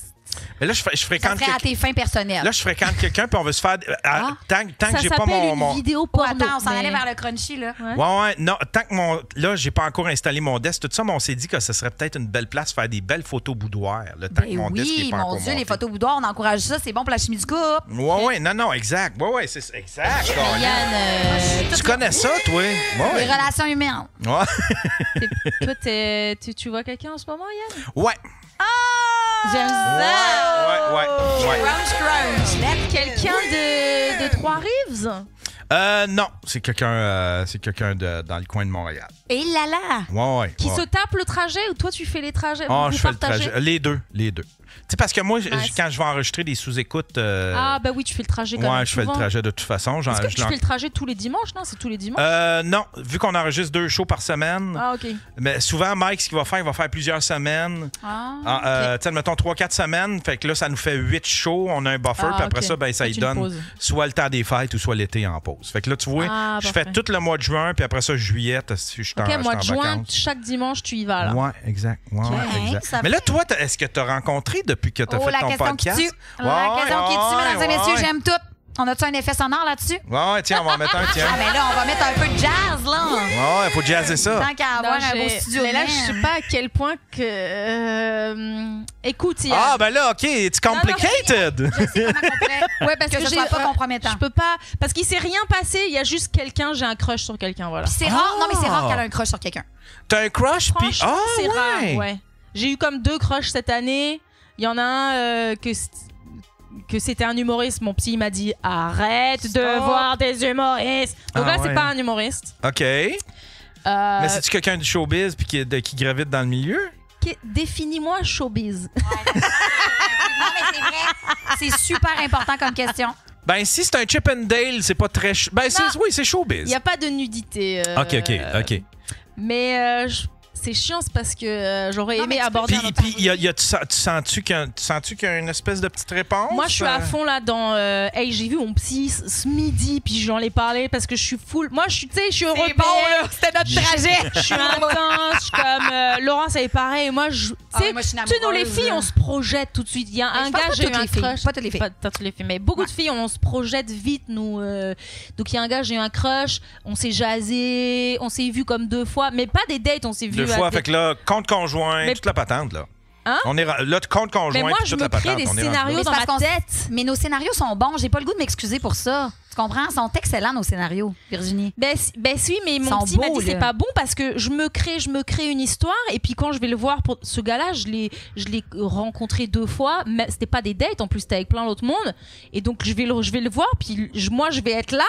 Mais là, je fréquente. Ça serait à tes fins personnelles. Là, je fréquente quelqu'un, puis on veut se faire. Tant que j'ai pas mon. Vidéo porno. Attends, on s'en allait vers le crunchy, là. Ouais. Non, tant que là, j'ai pas encore installé mon desk, tout ça, mais on s'est dit que ce serait peut-être une belle place pour faire des belles photos boudoirs. Tant que mon desk est pas encore monté. Les photos boudoirs, on encourage ça. C'est bon pour la chimie du couple. Ouais. Non, exact. Ouais, c'est exact. Yann, tu connais ça, toi? Les relations humaines. Ouais. Toi, tu vois quelqu'un en ce moment, Yann? Ouais. J'aime ça! Ouais. Crunch. Quelqu'un de Trois-Rives? Non, c'est quelqu'un dans le coin de Montréal. Et là! Ouais. Qui se tape le trajet ou toi, tu fais les trajets? Je fais le trajet. Les deux. Tu sais, parce que moi, quand je vais enregistrer des sous-écoutes... ben oui, tu fais le trajet quand même. Ouais, je fais le trajet de toute façon. Est-ce que tu fais le trajet tous les dimanches, non? C'est tous les dimanches? Non, vu qu'on enregistre 2 shows par semaine. Ah, OK. Mais souvent, Mike, ce qu'il va faire, il va faire plusieurs semaines. OK. Tu sais, mettons 3-4 semaines. Fait que là, ça nous fait 8 shows. On a un buffer. Puis après ça, ça lui donne soit le temps des fêtes ou soit l'été en pause. Fait que là, tu vois, je fais tout le mois de juin. Puis après ça, juillet, je suis en vacances. Mois de juin, chaque dimanche, tu y vas, là. Ouais, exact. Exact. Mais là, toi, est-ce que tu as rencontré depuis que tu as fait ton podcast? La question qui tue, mesdames et messieurs, j'aime tout. On a-tu un effet sonore là-dessus? Ouais, tiens, on va en mettre un, tiens. Mais là, on va mettre un peu de jazz, là. Ouais, il faut jazzer ça. Tant qu'à avoir un beau studio. Mais là, je sais pas à quel point que... Écoute, il y a... ben là, OK, it's complicated. Je sais comment on pourrait... Ouais, parce que je ne pas compromettant. Je peux pas... Parce qu'il s'est rien passé, il y a juste quelqu'un, j'ai un crush sur quelqu'un, voilà. C'est rare, non, mais c'est rare qu'elle a un crush sur quelqu'un. T'as un crush, puis... c'est rare, ouais. J'ai eu comme 2 crushs cette année. Il y en a un que c'était un humoriste. Mon psy m'a dit arrête de voir des humoristes. Donc là, c'est pas un humoriste. OK. Mais c'est-tu quelqu'un du showbiz puis qui gravite dans le milieu? Définis-moi showbiz. Non, mais c'est vrai. C'est super important comme question. Ben, si c'est un Chip and Dale, c'est pas très... oui, c'est showbiz. Il n'y a pas de nudité. OK. Mais... c'est chiant, c'est parce que j'aurais aimé aborder un autre. Puis, tu sens-tu qu'il y a une espèce de petite réponse? Moi, je suis à fond là dans... hey, j'ai vu mon psy ce midi, puis j'en ai parlé parce que je suis full... Moi, je suis européenne. C'est bon, là. C'était notre trajet. Je suis intense. Je suis comme... Laurence, elle est pareille. Moi, tu sais, nous, les filles, on se projette tout de suite. Il y a un gars, j'ai eu un crush. Pas toutes les filles. Pas toutes les filles, mais beaucoup de filles, on se projette vite, nous. Donc, il y a un gars, j'ai eu un crush. On s'est jasé. On s'est vu comme 2 fois. Mais pas des dates, on s'est vu... Fait que là, compte conjoint, toute la patente, là. Hein? On est là, compte conjoint, mais moi, je me crée des scénarios dans ma tête. Mais nos scénarios sont bons. J'ai pas le goût de m'excuser pour ça. Tu comprends? Ils sont excellents, nos scénarios, Virginie. Ben oui, mais mon petit m'a dit c'est pas bon parce que je me crée une histoire et puis quand je vais le voir pour ce gars-là, je l'ai rencontré 2 fois. Mais c'était pas des dates, en plus, c'était avec plein d'autres monde. Et donc, je vais le voir, puis moi, je vais être là.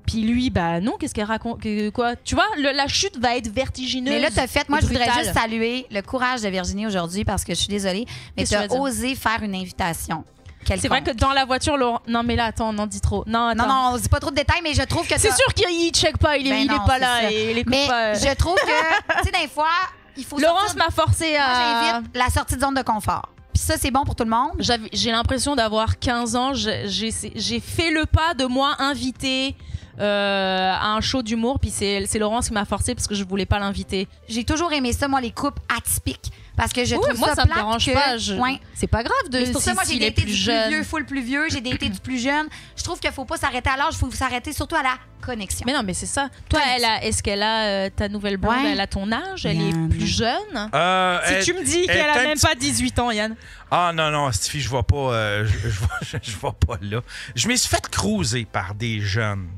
Puis lui, bah non, qu'est-ce qu'elle raconte? Quoi? Tu vois, la chute va être vertigineuse. Mais là, t'as fait... Moi, je voudrais juste saluer le courage de Virginie aujourd'hui parce que je suis désolée, mais t'as osé faire une invitation. quelconque. C'est vrai que dans la voiture, Laurent... Non, mais là, attends, on en dit trop. Non, on dit pas trop de détails, mais je trouve que c'est sûr qu'il check pas, il est pas là et il écoute pas. Je trouve que, tu sais, des fois, il faut Laurence m'a forcé à... Moi, j'invite la sortie de zone de confort. Puis ça, c'est bon pour tout le monde. J'ai l'impression d'avoir 15 ans. J'ai fait le pas de moi inviter à un show d'humour, puis c'est Laurence qui m'a forcé parce que je voulais pas l'inviter. J'ai toujours aimé ça, moi, les couples atypiques. Parce que je trouve moi, ça me dérange pas. Ouais. C'est pas grave de. C'est pour ça, moi, j'ai daté du plus vieux, full plus vieux. J'ai daté du plus jeune. Je trouve qu'il faut pas s'arrêter à l'âge, il faut s'arrêter surtout à la connexion. Mais non, mais c'est ça. Toi, est-ce qu'elle a ta nouvelle blonde, elle a ton âge, elle est plus jeune? Si tu me dis qu'elle a même pas 18 ans, Yann. Ah non, cette fille, je vais pas, je vais pas là. Je me suis fait cruiser par des jeunes.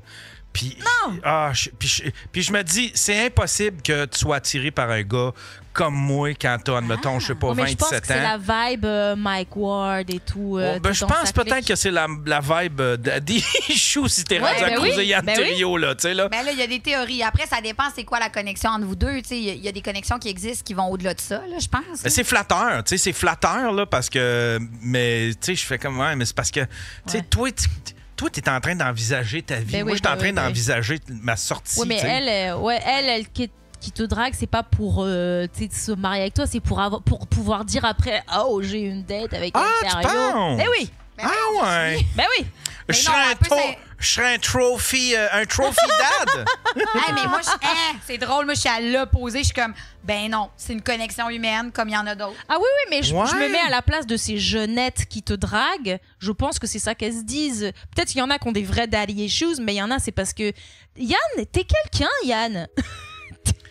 Puis, puis je me dis, c'est impossible que tu sois attiré par un gars comme moi quand t'as, admettons, je sais pas, 27 ans. Je pense que c'est la vibe Mike Ward et tout. Je pense peut-être que c'est la vibe Daddy Chou si t'es rendu à cruiser Yann Terriot, là, tu sais, là. Ben là, il y a des théories. Après, ça dépend c'est quoi la connexion entre vous deux. Tu sais, il y a des connexions qui existent qui vont au-delà de ça, là, je pense. C'est flatteur, tu sais, c'est flatteur, là, parce que... Mais, tu sais, je fais comme... Ouais, mais c'est parce que, tu sais, toi, tu es en train d'envisager ta vie. Moi, je suis en train d'envisager ma sortie. Oui, mais elle qui te drague, c'est pas pour se marier avec toi, c'est pour pouvoir dire après, oh, j'ai une date avec un sérieux. Eh oui. Ouais. Ben oui. Je serais un trophy dad. Mais moi, c'est drôle. Moi, je suis à l'opposé. Je suis comme, ben non, c'est une connexion humaine comme il y en a d'autres. Ah oui, mais je me mets à la place de ces jeunettes qui te draguent. Je pense que c'est ça qu'elles se disent. Peut-être qu'il y en a qui ont des vrais daddy issues, mais il y en a, c'est parce que Yann, t'es quelqu'un, Yann.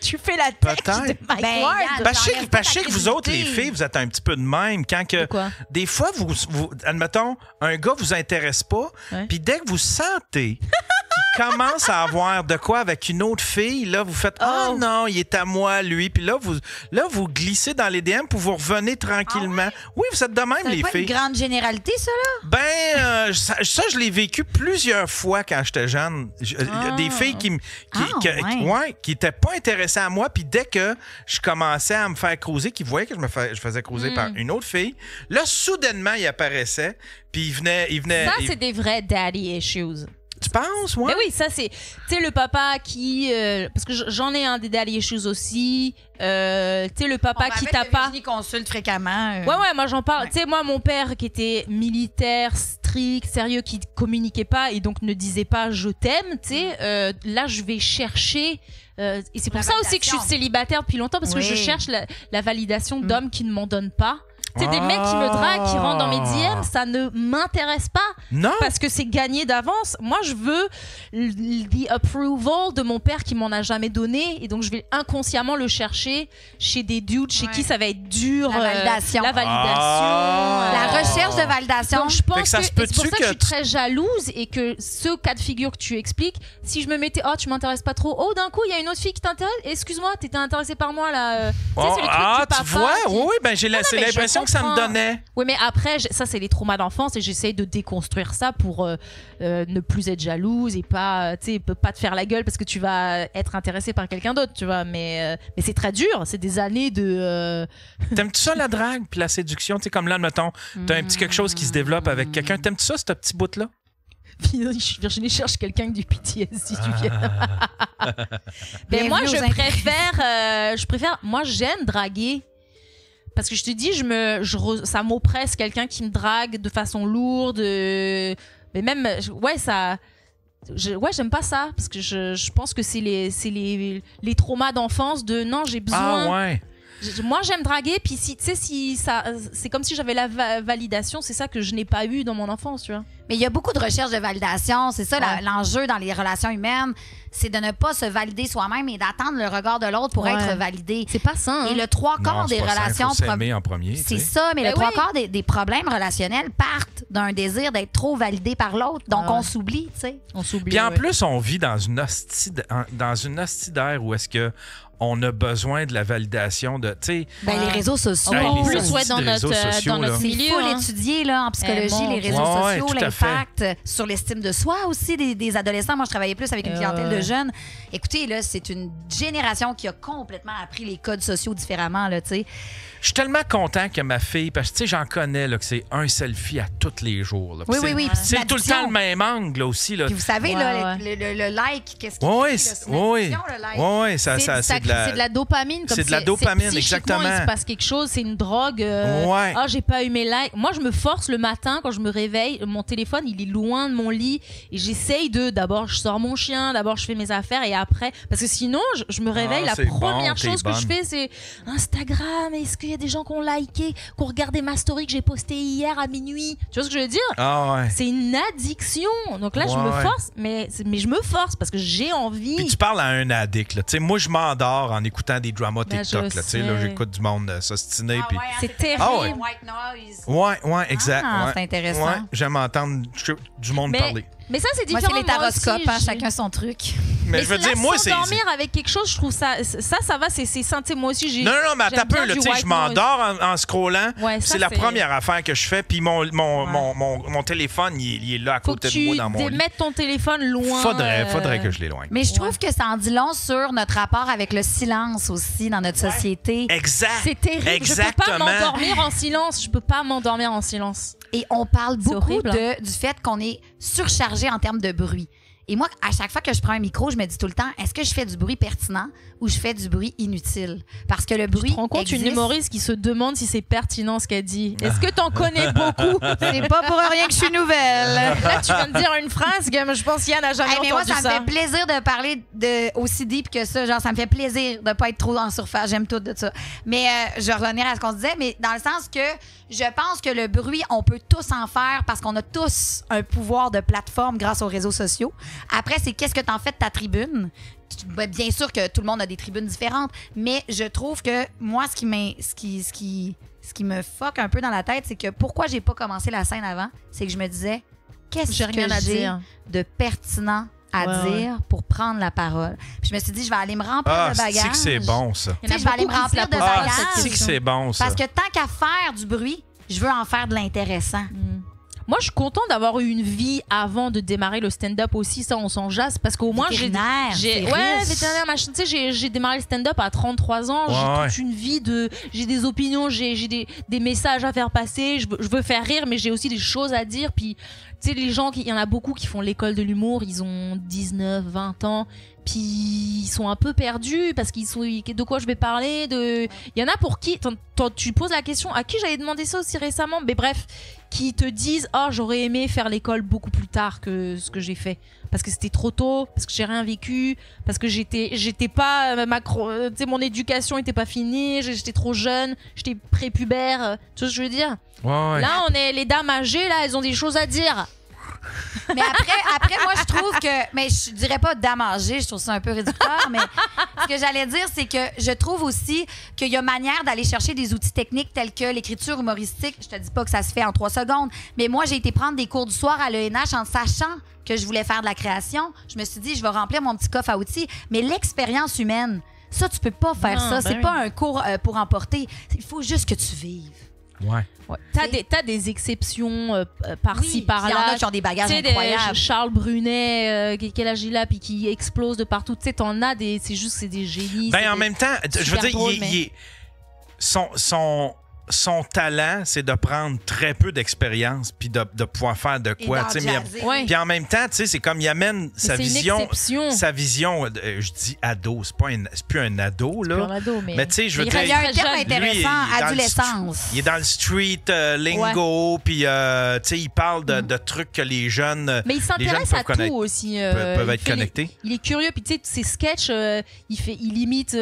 Tu fais la tête de Mike Ward. Je sais que vous autres, les filles, vous êtes un petit peu de même. Quand que, des fois, vous admettons, un gars vous intéresse pas, puis dès que vous sentez qu'il commence à avoir de quoi avec une autre fille, là, vous faites « Oh non, il est à moi, lui ». Puis là, vous glissez dans les DM pour vous revenez tranquillement. Oui, vous êtes de même, les filles. C'est pas une grande généralité, ça, là? Ben, ça, je l'ai vécu plusieurs fois quand j'étais jeune. Il y a des filles qui étaient pas intéressées à moi, puis dès que je commençais à me faire cruiser, qui voyaient que je faisais cruiser par une autre fille, là, soudainement, il apparaissait, puis il venait... Ça, c'est des vrais daddy issues. Tu penses, moi? Mais oui, ça, c'est... Tu sais, le papa qui... parce que j'en ai un des daddy issues aussi. Tu sais, le papa qui t'a pas... Virginie consulte fréquemment. Ouais, moi, j'en parle. Tu sais, moi, mon père qui était militaire, strict, sérieux, qui communiquait pas et donc ne disait pas « je t'aime », tu sais, là, je vais chercher... et c'est pour ça aussi que je suis célibataire depuis longtemps, parce que je cherche la validation d'hommes qui ne m'en donnent pas. Tu sais, des mecs qui me draguent, qui rentrent dans mes DM, ça ne m'intéresse pas. Non. Parce que c'est gagné d'avance. Moi, je veux the approval de mon père qui m'en a jamais donné. Et donc, je vais inconsciemment le chercher chez des dudes chez qui ça va être dur. La validation. La recherche de validation. Donc, je pense que c'est pour ça que je suis très jalouse et que ce cas de figure que tu expliques, si je me mettais, oh, tu m'intéresses pas trop. Oh, d'un coup, il y a une autre fille qui t'intéresse. Excuse-moi, t'étais intéressée par moi, là. Tu sais, c'est le truc tu vois? Oui, ben, c'est l'impression que ça me donnait. Oui, mais après, ça, c'est les traumas d'enfance et j'essaye de déconstruire ça pour ne plus être jalouse et pas te faire la gueule parce que tu vas être intéressée par quelqu'un d'autre, tu vois. Mais c'est très dur. C'est des années de... T'aimes-tu ça, la drague puis la séduction? Tu sais, comme là, mettons, t'as un petit quelque chose qui se développe avec quelqu'un. T'aimes-tu ça, ce petit bout-là? Virginie cherche quelqu'un avec du PTSD, si tu viens. Mais moi, je préfère... Moi, j'aime draguer. Parce que je te dis, ça m'oppresse quelqu'un qui me drague de façon lourde. Mais même, j'aime pas ça. Parce que je pense que c'est les traumas d'enfance de non, j'ai besoin. Ah ouais. Moi, j'aime draguer. Puis, c'est comme si j'avais la validation. C'est ça que je n'ai pas eu dans mon enfance, tu vois. Mais il y a beaucoup de recherche de validation. C'est ça l'enjeu dans les relations humaines. C'est de ne pas se valider soi-même et d'attendre le regard de l'autre pour être validé. C'est pas ça. Hein? Et le 3/4 des relations... en premier. C'est ça, mais le 3/4 des problèmes relationnels partent d'un désir d'être trop validé par l'autre. Donc, on s'oublie, tu sais. On s'oublie. Puis en plus, on vit dans une hostie d'air où est-ce que on a besoin de la validation de, tu sais... les réseaux sociaux. En plus, dans notre milieu. Il faut l'étudier, là, en psychologie, les réseaux sociaux, l'impact sur l'estime de soi aussi des adolescents. Moi, je travaillais plus avec une clientèle de jeunes. Écoutez, là, c'est une génération qui a complètement appris les codes sociaux différemment, là, tu sais. Je suis tellement content que ma fille, parce que tu sais, j'en connais, là, que c'est un selfie à tous les jours. Là. Oui. C'est tout le temps le même angle, là, aussi. Là. Puis vous savez, là, le like, qu'est-ce qu'il fait? Oui, c'est de la dopamine. C'est de la dopamine, exactement. Il se passe quelque chose, c'est une drogue. J'ai pas eu mes likes. Moi, je me force le matin, quand je me réveille, mon téléphone, il est loin de mon lit et j'essaye d'abord, je sors mon chien, d'abord, je fais mes affaires et après, parce que sinon, je me réveille, la première chose que je fais, c'est Instagram. Est-ce qu'il y a des gens qui ont liké, qui ont regardé ma story que j'ai postée hier à minuit? Tu vois ce que je veux dire? C'est une addiction. Donc là, je me force, mais je me force parce que j'ai envie. Puis tu parles à un addict. Là. Moi, je m'endors en écoutant des dramas TikTok. Là, j'écoute du monde s'ostiner. Puis... C'est terrible. White noise. Ouais, exact. C'est intéressant. Ouais, j'aime entendre du monde parler. Mais ça, c'est différent. Moi, c'est les taroscopes, chacun son truc. Mais je veux dire, moi, c'est. S'endormir avec quelque chose, je trouve ça va, c'est sain. Moi aussi, j'ai. Non, mais attends un peu, là, tu sais, je m'endors en scrollant. C'est la première affaire que je fais, puis mon téléphone, il est là à côté de moi dans mon lit. Faut que tu mettes ton téléphone loin. Faudrait que je l'éloigne. Mais je trouve que ça en dit long sur notre rapport avec le silence aussi dans notre société. Exact. C'est terrible. Exactement. Je peux pas m'endormir en silence. Et on parle beaucoup du fait qu'on est surchargé en termes de bruit. Et moi, à chaque fois que je prends un micro, je me dis tout le temps, est-ce que je fais du bruit pertinent ou je fais du bruit inutile? Parce que le bruit. Tu te rends compte une humoriste qui se demande si c'est pertinent ce qu'elle dit. Est-ce que t'en connais beaucoup? C'est pas pour rien que je suis nouvelle. Là, tu viens de dire une phrase que je pense qu'Yann n'a jamais entendu ça. Mais moi, ça me fait plaisir de parler aussi deep que ça. Genre, ça me fait plaisir de pas être trop en surface. J'aime tout de ça. Mais je vais revenir à ce qu'on se disait, mais dans le sens que je pense que le bruit, on peut tous en faire parce qu'on a tous un pouvoir de plateforme grâce aux réseaux sociaux. Après, c'est qu'est-ce que t'en fais de ta tribune? Bien sûr que tout le monde a des tribunes différentes, mais je trouve que moi, ce qui me fuck un peu dans la tête, c'est que pourquoi j'ai pas commencé la scène avant, c'est que je me disais, qu'est-ce que j'ai de pertinent à dire pour prendre la parole. Puis je me suis dit, je vais aller me remplir de bagages. C'est que c'est bon, ça. Je vais aller me remplir de bagages. C'est que c'est bon, ça. Parce que tant qu'à faire du bruit, je veux en faire de l'intéressant. Moi, je suis contente d'avoir eu une vie avant de démarrer le stand-up aussi. Ça, on s'en jasse parce qu'au moins, vétérinaire, machin. Tu sais, j'ai démarré le stand-up à 33 ans. J'ai toute une vie j'ai des opinions, j'ai des messages à faire passer. Je veux faire rire, mais j'ai aussi des choses à dire. Puis, tu sais, les gens, il y en a beaucoup qui font l'école de l'humour. Ils ont 19, 20 ans. Puis ils sont un peu perdus parce qu'ils sont de quoi je vais parler. Il y en a pour qui tu poses la question à qui j'avais demandé ça aussi récemment. Mais bref, qui te disent j'aurais aimé faire l'école beaucoup plus tard que ce que j'ai fait parce que c'était trop tôt, parce que j'ai rien vécu, parce que j'étais pas tu sais, mon éducation était pas finie, j'étais trop jeune, j'étais prépubère. Tu vois ce que je veux dire? Là, on est les dames âgées, là, elles ont des choses à dire. Mais après, moi, je trouve que... Mais je dirais pas damagé, je trouve ça un peu réducteur, mais ce que j'allais dire, c'est que je trouve aussi qu'il y a manière d'aller chercher des outils techniques tels que l'écriture humoristique. Je te dis pas que ça se fait en 3 secondes, mais moi, j'ai été prendre des cours du soir à l'ENH en sachant que je voulais faire de la création. Je me suis dit, je vais remplir mon petit coffre à outils. Mais l'expérience humaine, ça, tu peux pas faire ça. C'est pas un cours pour emporter. Il faut juste que tu vives. Ouais. T'as des exceptions par-ci, par-là. Il y en a qui ont des bagages incroyables. Charles Brunet, quel âge il a, puis qui explose de partout. Tu sais, t'en as des. C'est juste que c'est des génies. En même temps, je veux dire, son talent, c'est de prendre très peu d'expérience puis de pouvoir faire de quoi. Puis en même temps, c'est comme il amène sa vision. Je dis ado, c'est plus un ado, là. C'est plus un ado, mais tu sais, je veux dire. Il y a un terme intéressant, adolescence. Il est dans le street lingo, puis tu sais, il parle de trucs que les jeunes. Mais il s'intéresse à tout aussi. Peuvent être connectés. Il est curieux, puis tu sais, ses sketchs, il imite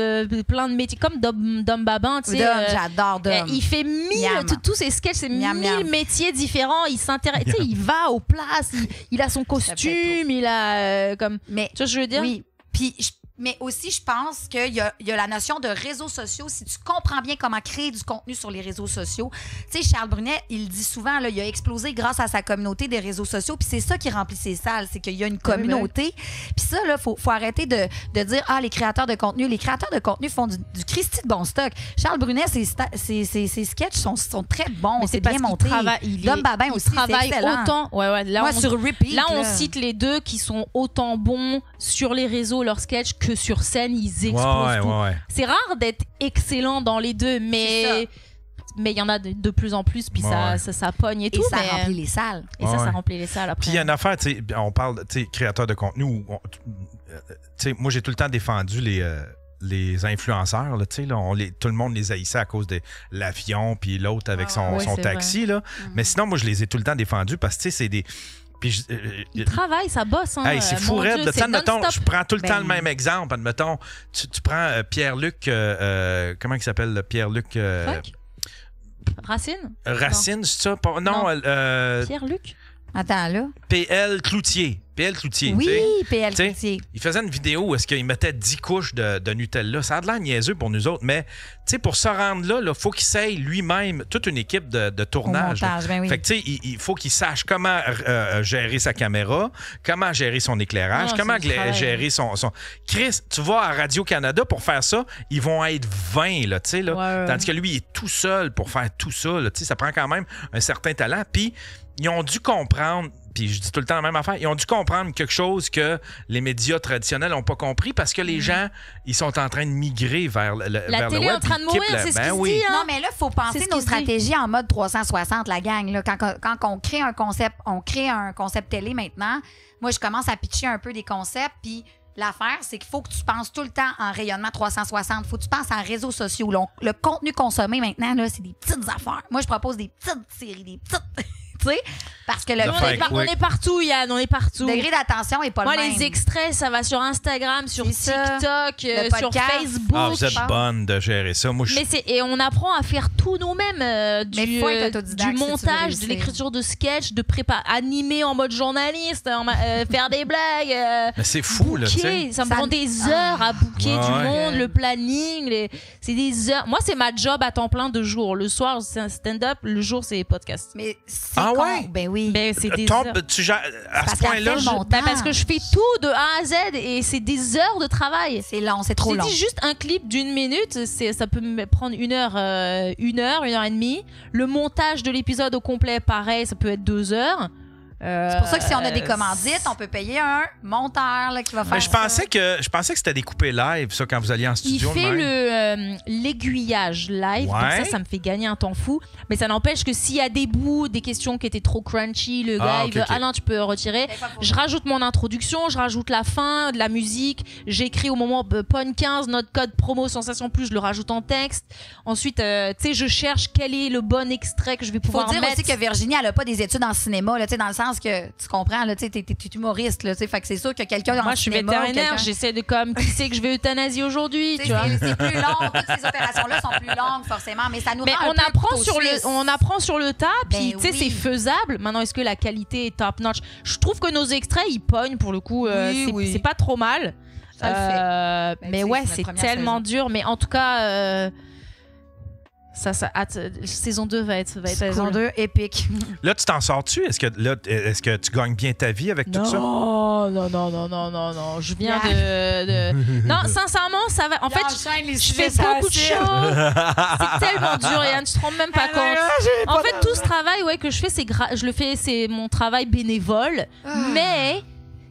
plein de métiers, comme Dom Babin, tu sais. J'adore Dom. Il fait tous ces sketchs, c'est 1000 métiers différents. Il s'intéresse, tu sais, il va aux places, il a son costume, il a comme. Mais tu vois ce que je veux dire? Oui. Puis mais aussi, je pense qu'il y a la notion de réseaux sociaux. Si tu comprends bien comment créer du contenu sur les réseaux sociaux, tu sais, Charles Brunet, il dit souvent, là, il a explosé grâce à sa communauté des réseaux sociaux. Puis c'est ça qui remplit ses salles, c'est qu'il y a une communauté. Puis ça, là, faut arrêter de dire, les créateurs de contenu font du Christy de bon stock. Charles Brunet, ses sketchs sont très bons. C'est bien monté. Dom Babin aussi, c'est excellent. Autant, là, moi, sur repeat. Là, on cite les deux qui sont autant bons sur les réseaux, leurs sketchs, que sur scène, ils explosent tout. C'est rare d'être excellent dans les deux, mais mais il y en a de plus en plus, puis ça pogne et tout. Et ça remplit les salles. Et ça remplit les salles après. Puis il y a une affaire, tu sais, on parle, tu sais, créateur de contenu, tu sais, moi j'ai tout le temps défendu les influenceurs, là, tout le monde les haïssait à cause de l'avion, puis l'autre avec son taxi. Là. Mais sinon, moi, je les ai tout le temps défendus parce que c'est des... Puis il travaille, ça bosse. Hein, hey, c'est fou raide. Admettons, je prends tout le temps le même exemple. Admettons, tu prends Pierre-Luc... comment il s'appelle, Pierre-Luc... Racine? Racine, c'est ça? Non. Pierre-Luc? Attends, là. PL Cloutier. Oui, PL Cloutier. Il faisait une vidéo où est-ce qu'il mettait 10 couches de Nutella. Ça a de l'air niaiseux pour nous autres, mais pour se rendre là, il faut qu'il sache lui-même toute une équipe de tournage. Fait que il faut qu'il sache comment gérer sa caméra, comment gérer son éclairage, comment gérer son... Chris, tu vas à Radio-Canada pour faire ça, ils vont être 20, là, tandis que lui, il est tout seul pour faire tout ça. Là, ça prend quand même un certain talent. Puis, ils ont dû comprendre, puis je dis tout le temps la même affaire, ils ont dû comprendre quelque chose que les médias traditionnels n'ont pas compris parce que les gens, ils sont en train de migrer vers le web. La télé est en train de mourir, c'est ce qu'il dit. Hein? Non, mais là, il faut penser nos stratégies en mode 360, la gang. Là. Quand on crée un concept télé maintenant, moi, je commence à pitcher un peu des concepts, puis l'affaire, c'est qu'il faut que tu penses tout le temps en rayonnement 360. Il faut que tu penses en réseaux sociaux. Le contenu consommé maintenant, là, c'est des petites affaires. Moi, je propose des petites séries, des petites... parce que on est partout, Yann, on est partout. Le degré d'attention est pas le même. Moi, les extraits, ça va sur Instagram, sur TikTok, sur Facebook. Ah, vous êtes bonne de gérer ça. Moi, et on apprend à faire tout nous-mêmes. Du montage, de l'écriture de sketch, de animer en mode journaliste, faire des blagues. Mais c'est fou, là. Ça me prend des heures à booker du monde, le planning. C'est des heures. Moi, c'est ma job à temps plein de jour. Le soir, c'est un stand-up. Le jour, c'est podcast. Mais ouais? Ben oui. Ben, c'est des heures. À ce point-là, parce que je fais tout de A à Z et c'est des heures de travail. C'est long, c'est trop long. J'ai dit juste un clip d'1 minute, ça peut me prendre 1 heure et demie. Le montage de l'épisode au complet, pareil, ça peut être 2 heures. C'est pour ça que si on a des commandites, on peut payer un monteur là, qui va faire mais je pensais que c'était découpé live, ça, quand vous alliez en studio. Il fait l'aiguillage live, donc ça me fait gagner un temps fou. Mais ça n'empêche que s'il y a des bouts, des questions qui étaient trop crunchy, le gars, il veut, ah non, tu peux retirer. Je rajoute mon introduction, je rajoute la fin, de la musique. J'écris au moment PON 15, notre code promo Sensation Plus, je le rajoute en texte. Ensuite, tu sais, je cherche quel est le bon extrait que je vais pouvoir mettre. Il faut dire aussi que Virginie, elle n'a pas des études en cinéma, là, dans le sens que tu comprends, là, tu es humoriste, là, fait que c'est sûr que quelqu'un moi je suis vétérinaire, j'essaie de qui sait que je vais euthanasier aujourd'hui, tu vois. C'est plus long, toutes ces opérations-là sont plus longues forcément, mais ça nous rend on apprend sur le tas, puis tu sais c'est faisable. Maintenant, est-ce que la qualité est top notch? Je trouve que nos extraits ils pognent pour le coup, c'est pas trop mal. Ça le fait. Mais ouais, c'est tellement dur, mais en tout cas saison 2 va être saison 2 épique. Là, tu t'en sors-tu? Est-ce que tu gagnes bien ta vie avec tout ça? Non. Je viens de... Non, sincèrement, ça va. En fait, je fais beaucoup de choses. C'est tellement dur, Yann. Tu te rends même pas compte. En fait, tout ce travail que je fais, c'est mon travail bénévole. Mais...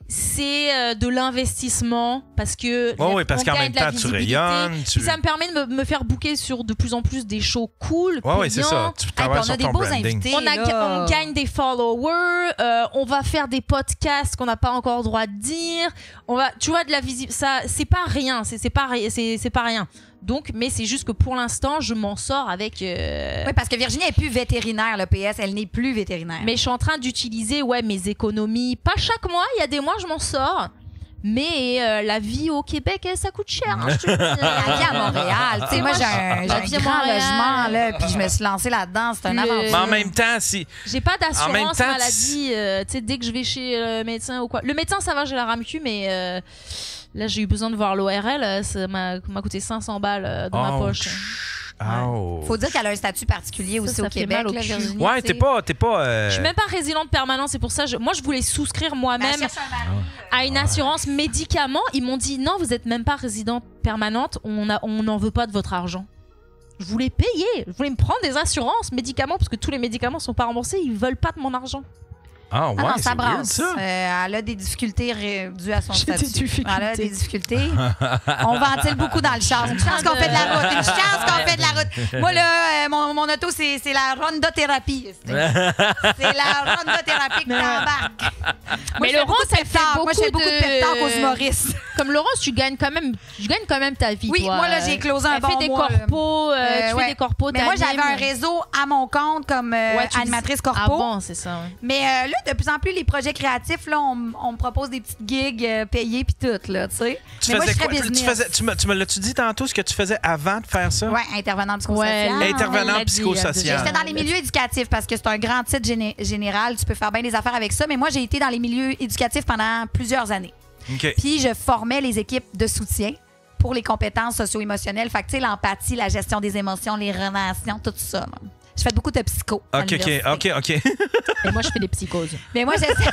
c'est de l'investissement parce que parce qu'en même temps tu rayonnes, ça me permet de me faire booker sur de plus en plus des shows cool. C'est ça, tu travailles sur ton branding. On gagne des followers, on va faire des podcasts qu'on n'a pas encore le droit de dire, tu vois, de la visibilité, ça c'est pas rien, c'est pas rien. Donc, mais c'est juste que pour l'instant, je m'en sors avec... Oui, parce que Virginie n'est plus vétérinaire, le PS, elle n'est plus vétérinaire. Mais je suis en train d'utiliser mes économies. Pas chaque mois, il y a des mois, je m'en sors. Mais la vie au Québec, ça coûte cher. Hein, je te dis. La vie à Montréal. Tu sais, moi, j'ai un grand logement, là, puis je me suis lancée là-dedans. C'est un aventure. Mais en même temps, si... J'ai pas d'assurance maladie. Tu sais, dès que je vais chez le médecin ou quoi. Le médecin, ça va, j'ai la RAMQ, mais... Là, j'ai eu besoin de voir l'ORL. Ça m'a coûté 500 balles dans ma poche. Faut dire qu'elle a un statut particulier aussi au Québec, là, Virginie. Ouais, t'es pas. Je suis même pas résidente permanente, c'est pour ça. Moi, je voulais souscrire moi-même à une assurance médicaments. Ils m'ont dit non, vous êtes même pas résidente permanente. On n'en veut pas de votre argent. Je voulais payer. Je voulais me prendre des assurances médicaments parce que tous les médicaments sont pas remboursés. Ils veulent pas de mon argent. Ah ouais, non, ça c'est weird, ça. Elle a des difficultés dues à son statut. Des difficultés. Elle a des difficultés. On ventile beaucoup dans le char. Une chance qu'on fait de la route. Une chance qu'on fait de la route. Moi, là, mon auto, c'est la rondothérapie. C'est la rondothérapie que t'embarques. Mais Laurence, elle fait beaucoup Moi, je fais beaucoup de pep talk aux humoristes. Comme Laurence, tu gagnes quand même ta vie, oui, toi. moi, là, j'ai closé un bon mois. Tu fais des corpos, mais moi, j'avais un réseau à mon compte comme animatrice corpo. Ah bon, c'est ça, ouais. Mais là, de plus en plus, les projets créatifs, là, on me propose des petites gigs payées puis tout, là, tu sais. Mais moi, je serais business. Tu me l'as-tu dit tantôt, ce que tu faisais avant de faire ça? Oui, intervenant psychosocial. Intervenant psychosocial. J'étais dans les milieux éducatifs parce que c'est un grand titre général. Tu peux faire bien des affaires avec ça. Mais moi, j'ai été dans les milieux éducatifs pendant plusieurs années. Okay. Puis, je formais les équipes de soutien pour les compétences socio-émotionnelles. Fait que, tu sais, l'empathie, la gestion des émotions, les relations, tout ça. Là. Je fais beaucoup de psycho. OK. Et moi, je fais des psychoses. Mais moi, j'essaie.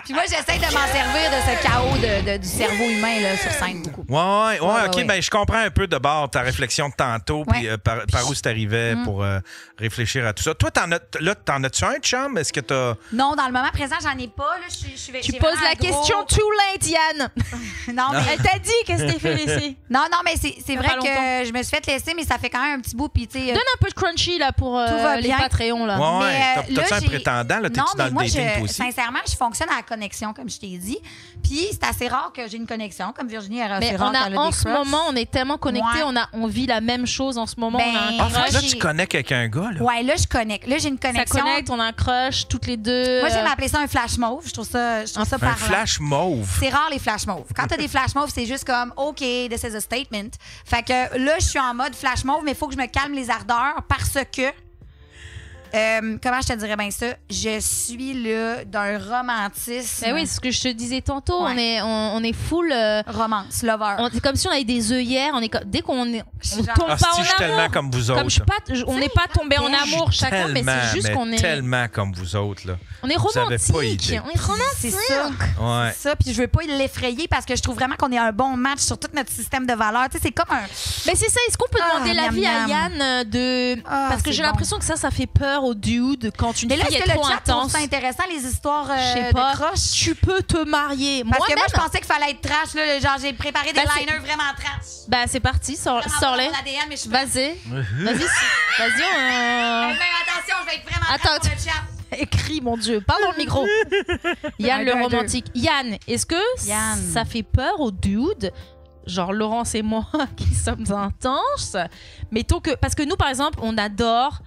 Puis moi, j'essaie de m'en servir de ce chaos du cerveau humain là, sur scène beaucoup. Ouais, OK. Ben, je comprends un peu de bord ta réflexion de tantôt, puis par où tu arrivais pour réfléchir à tout ça. Toi, t'en as-tu un, chum? Est-ce que t'as. Non, dans le moment présent, j'en ai pas. Là, tu poses la question too late, Yann. Non, mais. Elle t'a dit qu'est-ce que t'es fait laisser. Non, mais c'est vrai que je me suis fait laisser, mais ça fait quand même un petit bout. Puis, donne un peu de crunchy là, pour les Patreons. Là. Ouais, t'as-tu un prétendant? Là, t'es-tu dans le dating, toi aussi? Sincèrement, je fonctionne à la connexion, comme je t'ai dit. Puis, c'est assez rare que j'ai une connexion, comme Virginie est assez rare qu'elle a en des ce crushs. moment, on est tellement connectés, on vit la même chose en ce moment. Là, tu connectes avec un gars, là? Ouais, là, je connecte. Là, j'ai une connexion. Ça connecte, on a un crush, toutes les deux. Moi, j'aime appeler ça un flash mauve. Je trouve ça parlant. Un flash mauve? C'est rare, les flash mauves. Quand t'as des flash mauves, c'est juste comme, OK, this is a statement. Fait que là, je suis en mode flash mauve, mais il faut que je me calme les ardeurs parce que comment je te dirais bien ça? Je suis là d'un romantisme. Ben oui, c'est ce que je te disais tantôt. Ouais. On est full romance, lover. C'est comme si on avait des œillères. Dès qu'on tombe pas en amour. Je suis tellement comme vous autres. On n'est pas tombé en amour chacun, mais c'est juste qu'on est tellement comme vous autres là. On est romantique. C'est ça. Ouais. C'est ça. Puis je veux pas l'effrayer parce que je trouve vraiment qu'on est un bon match sur tout notre système de valeurs. Tu sais, c'est comme un. Mais c'est ça. Est-ce qu'on peut demander l'avis à Yann de parce que j'ai l'impression que ça fait peur aux dudes quand une fille est trop intense. C'est intéressant les histoires de croche. Tu peux te marier. Parce que moi je pensais qu'il fallait être trash là, genre j'ai préparé des liners vraiment trash. Ben c'est parti, sors-les. Vas-y. Vas-y. Attention, je vais être vraiment trash pour le chat. Écris, mon Dieu. Parle dans le micro. Yann, le romantique. Yann, est-ce que ça fait peur aux dudes? Genre Laurence et moi qui sommes intenses. Mettons que. Parce que nous, par exemple, on adore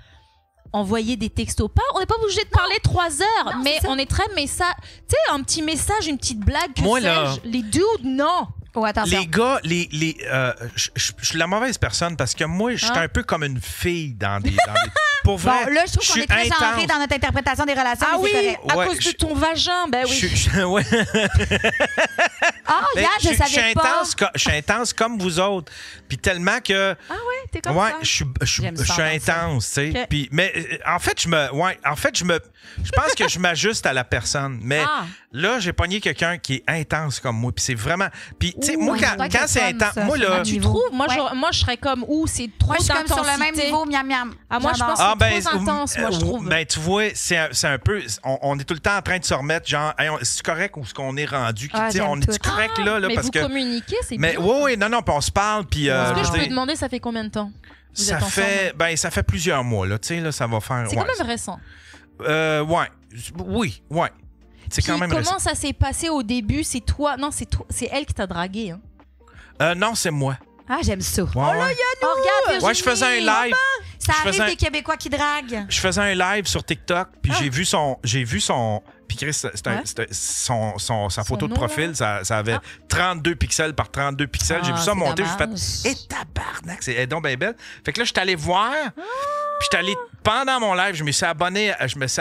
envoyer des textos. On n'est pas obligé de parler 3 heures, mais on est très message. Tu sais, un petit message, une petite blague. Moi, là. Les dudes, non. Oh, attention. Les gars, je suis la mauvaise personne parce que moi, je suis un peu comme une fille dans des pour vrai. Bon, là, je trouve qu'on est très genré dans notre interprétation des relations. Ah oui, à cause de ton vagin, ben oui. Ouais. Ah, Yann, je savais pas. Je suis intense comme vous autres. Puis tellement que. Ah ouais, t'es comme ça. Je suis intense, tu sais. Okay. Puis, mais en fait, je pense que je m'ajuste à la personne. Mais là, j'ai pogné quelqu'un qui est intense comme moi. Puis c'est vraiment. Puis, tu sais, moi, quand c'est intense. Moi, là. Tu trouves? Moi, je serais comme, c'est trop d'intensité. Moi, je suis comme sur le même niveau, miam, miam. Ah, moi, je pense que c'est trop intense, moi, je trouve. Ben, tu vois, c'est un peu. On est tout le temps en train de se remettre, genre, hey, c'est correct où ce qu'on est rendu. On est correct là, mais parce vous que. communiquez, c'est bien. Mais oui, non, puis on se parle. Puis. Est-ce que je peux demander, ça fait combien de temps? Ça fait plusieurs mois, là. Tu sais, là, ça va faire. C'est quand même récent. Oui. C'est quand même récent. Comment ça s'est passé au début? C'est toi? Non, c'est elle qui t'a dragué. Hein? Non, c'est moi. Ah, j'aime ça. Ouais, oh là, Yannou! Oh, regarde, Virginie. Ouais, je faisais un live. Ça arrive des Québécois qui draguent. Je faisais un live sur TikTok, puis j'ai vu son. Puis Chris, c'était sa photo de profil, ça avait 32 pixels par 32 pixels. J'ai vu ça monter, j'ai fait « tabarnak, c'est donc bien belle. » Fait que là, je suis allé voir, puis je suis allé, pendant mon live, je me suis